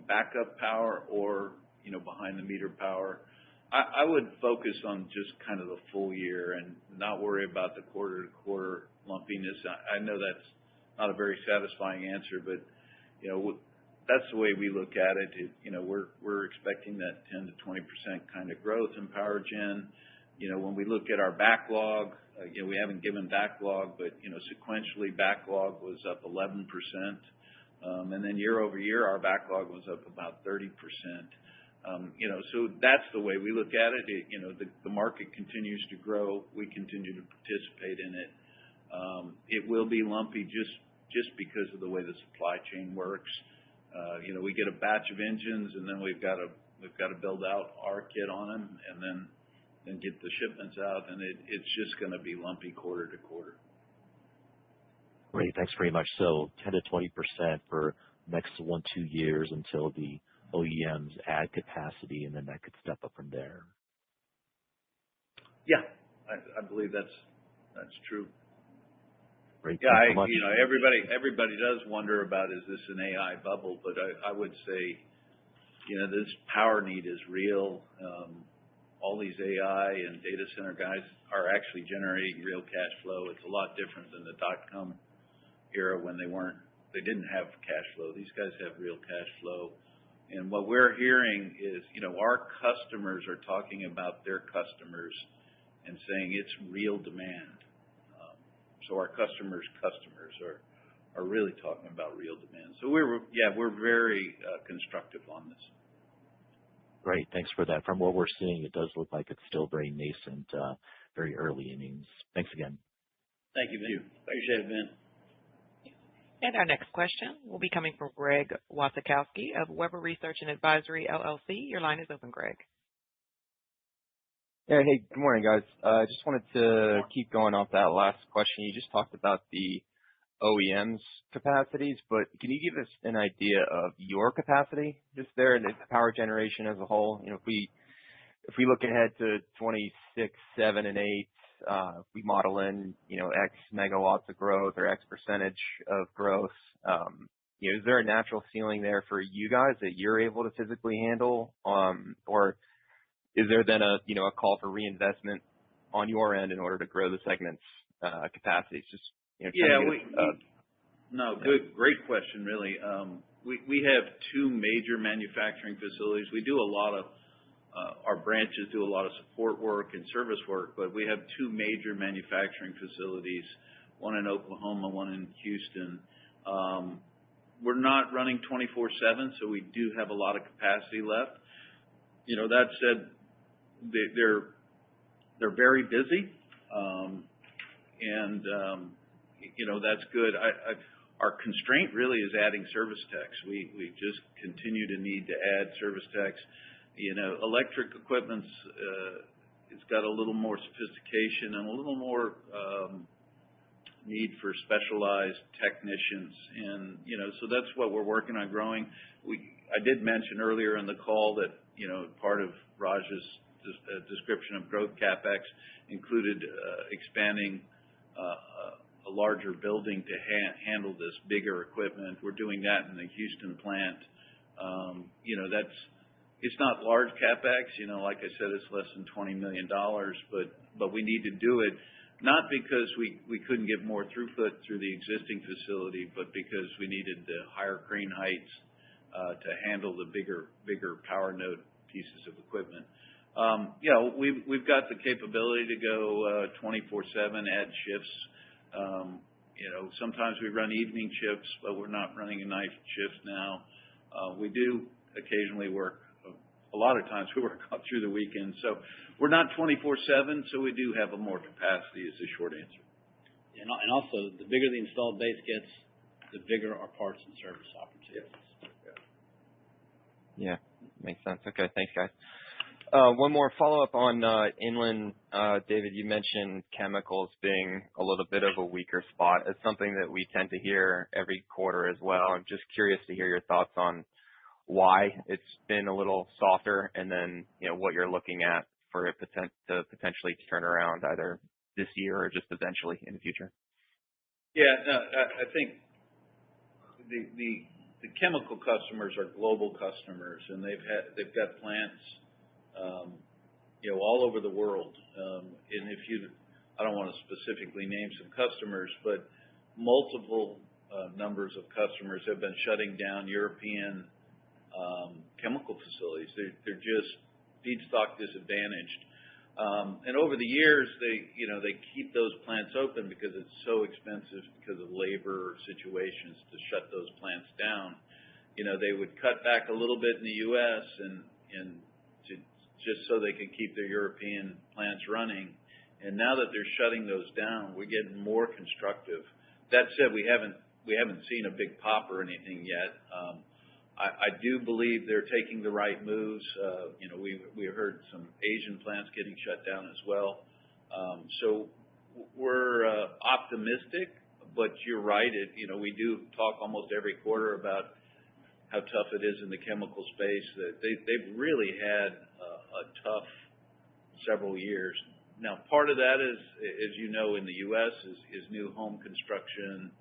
backup power or behind the meter power. I would focus on just kind of the full year and not worry about the quarter to quarter lumpiness. I know that's not a very satisfying answer, but that's the way we look at it. We're expecting that 10 to 20% kind of growth in power gen. When we look at our backlog, we haven't given backlog, but sequentially backlog was up 11%, and then year over year our backlog was up about 30%. So that's the way we look at it. The market continues to grow. We continue to participate in it. It will be lumpy just because of the way the supply chain works. We get a batch of engines, and then we've got to build out our kit on them, and then get the shipments out, and it's just going to be lumpy quarter to quarter. Great, thanks very much. So 10 to 20% for next 1-2 years until the OEMs add capacity, and then that could step up from there. Yeah, I believe that's true. Great. Yeah, thanks so much. Everybody does wonder about, is this an AI bubble? But I would say, this power need is real. All these AI and data center guys are actually generating real cash flow. It's a lot different than the .com era when they didn't have cash flow. These guys have real cash flow. And what we're hearing is, our customers are talking about their customers and saying it's real demand. So our customers are really talking about real demand. So we're very constructive on this. Great, thanks for that. From what we're seeing, it does look like it's still very nascent, very early innings. Thanks again. Thank you, Ben. Appreciate it, Ben. And our next question will be coming from Greg Wasikowski of Weber Research and Advisory, LLC. Your line is open, Greg. Yeah, hey, good morning, guys. I just wanted to keep going off that last question. You just talked about the OEM's capacities, but can you give us an idea of your capacity just there in the power generation as a whole? You know, if we look ahead to 26, 7, and 8, if we model in, you know, X megawatts of growth or X percentage of growth, you know, is there a natural ceiling there for you guys that you're able to physically handle? Or is there then a call for reinvestment on your end in order to grow the segment's capacities? Just, you know, great question, really. We have two major manufacturing facilities. We do a lot of our branches do a lot of support work and service work, but we have two major manufacturing facilities, one in Oklahoma, one in Houston. We're not running 24/7, so we do have a lot of capacity left. You know, that said, they're very busy, and you know, that's good. Our constraint really is adding service techs. We just continue to need to add service techs. You know, electric equipment's it's got a little more sophistication and a little more need for specialized technicians, and you know, so that's what we're working on growing. I did mention earlier in the call that, you know, part of Raj's description of growth CapEx included expanding a larger building to handle this bigger equipment. We're doing that in the Houston plant. You know, it's not large CapEx. You know, like I said, it's less than $20 million, but we need to do it, not because we couldn't get more throughput through the existing facility, but because we needed the higher crane heights to handle the bigger power node pieces of equipment. You know, we've got the capability to go 24/7, add shifts. You know, sometimes we run evening shifts, but we're not running a night shift now. We do occasionally work. A lot of times we work out through the weekend, so we're not 24/7. So we do have a more capacity. Is the short answer. And also, the bigger the installed base gets, the bigger our parts and service opportunities. Yeah, makes sense. Okay, thanks, guys. One more follow-up on inland. David, you mentioned chemicals being a little bit of a weaker spot. It's something that we tend to hear every quarter as well. I'm just curious to hear your thoughts on why it's been a little softer, and then, you know, what you're looking at for it to potentially turn around either this year or just eventually in the future. Yeah, no, I think the chemical customers are global customers, and they've got plants, you know, all over the world. And I don't want to specifically name some customers, but multiple numbers of customers have been shutting down European chemical facilities. They're just feedstock disadvantaged. And over the years, they keep those plants open because it's so expensive because of labor situations to shut those plants down. You know, they would cut back a little bit in the U.S. and just so they can keep their European plants running. And now that they're shutting those down, we're getting more constructive. That said, we haven't seen a big pop or anything yet. I do believe they're taking the right moves. You know, we heard some Asian plants getting shut down as well. So we're optimistic, but you're right. You know, we do talk almost every quarter about how tough it is in the chemical space. They've really had a tough several years. Now, part of that is, as you know, in the U.S. is new home construction,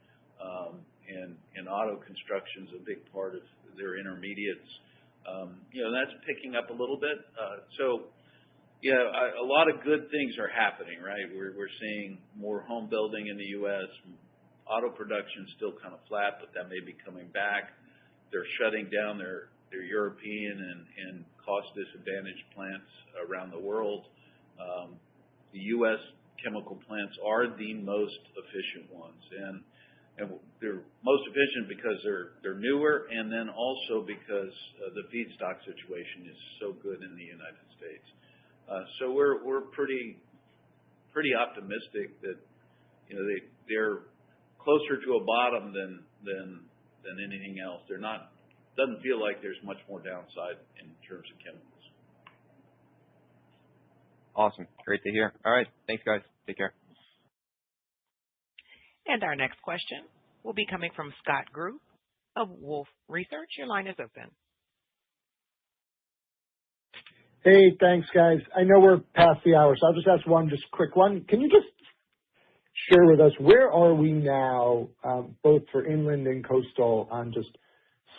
and auto construction is a big part of their intermediates. You know, that's picking up a little bit. So, yeah, a lot of good things are happening, right? We're seeing more home building in the U.S. Auto production is still kind of flat, but that may be coming back. They're shutting down their European and cost disadvantaged plants around the world. The U.S. chemical plants are the most efficient ones, and they're most efficient because they're newer, and then also because the feedstock situation is so good in the United States. So we're pretty optimistic that, you know, they're closer to a bottom than anything else. Doesn't feel like there's much more downside in terms of chemicals. Awesome. Great to hear. All right. Thanks, guys. Take care. And our next question will be coming from Scott Group of Wolfe Research. Your line is open. Hey, thanks, guys. I know we're past the hour, so I'll just ask one just quick one. Can you just share with us where are we now, both for inland and coastal, on just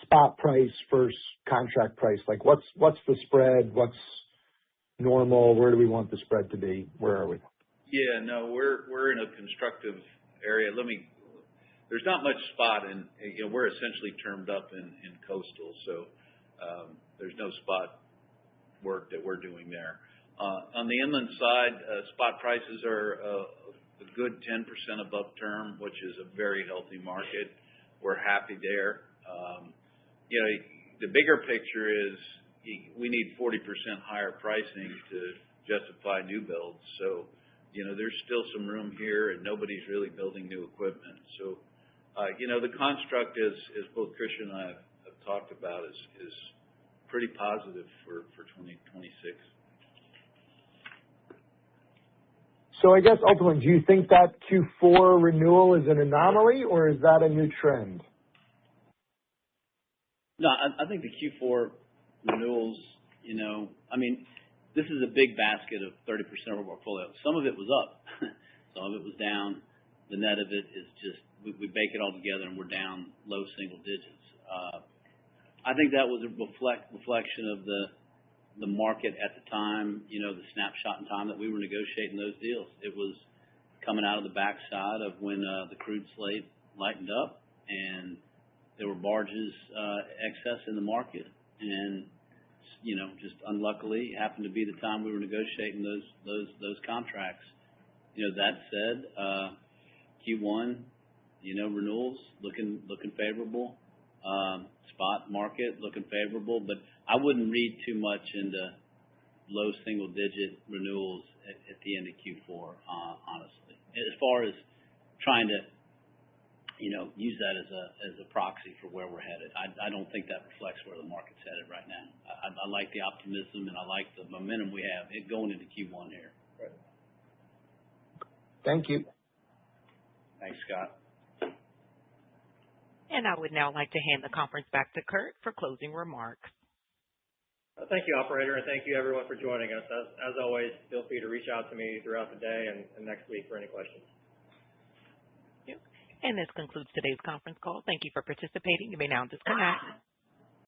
spot price versus contract price? Like, what's the spread? What's normal? Where do we want the spread to be? Where are we? Yeah, no, we're in a constructive area. There's not much spot in, we're essentially termed up in coastal, so there's no spot work that we're doing there. On the inland side, spot prices are a good 10% above term, which is a very healthy market. We're happy there. The bigger picture is we need 40% higher pricing to justify new builds. So, there's still some room here, and nobody's really building new equipment. So, the construct, as both Christian and I have talked about, is pretty positive for 2026. So I guess ultimately, do you think that Q4 renewal is an anomaly, or is that a new trend? No, I think the Q4 renewals, this is a big basket of 30% of our portfolio. Some of it was up. Some of it was down. The net of it is just, we bake it all together and we're down low single digits. I think that was a reflection of the market at the time, the snapshot in time that we were negotiating those deals. It was coming out of the backside of when the crude slate lightened up and there were barges excess in the market. And, just unluckily happened to be the time we were negotiating those contracts. That said, Q1, renewals looking favorable. Spot market looking favorable, but I wouldn't read too much into low single digit renewals at the end of Q4, honestly. As far as trying to, use that as a proxy for where we're headed, I don't think that reflects where the market's headed right now. I like the optimism and I like the momentum we have going into Q1 here. Right. Thank you. Thanks, Scott. And I would now like to hand the conference back to Kurt for closing remarks. Thank you, operator, and thank you everyone for joining us. As always, feel free to reach out to me throughout the day and next week for any questions. And this concludes today's conference call. Thank you for participating. You may now disconnect.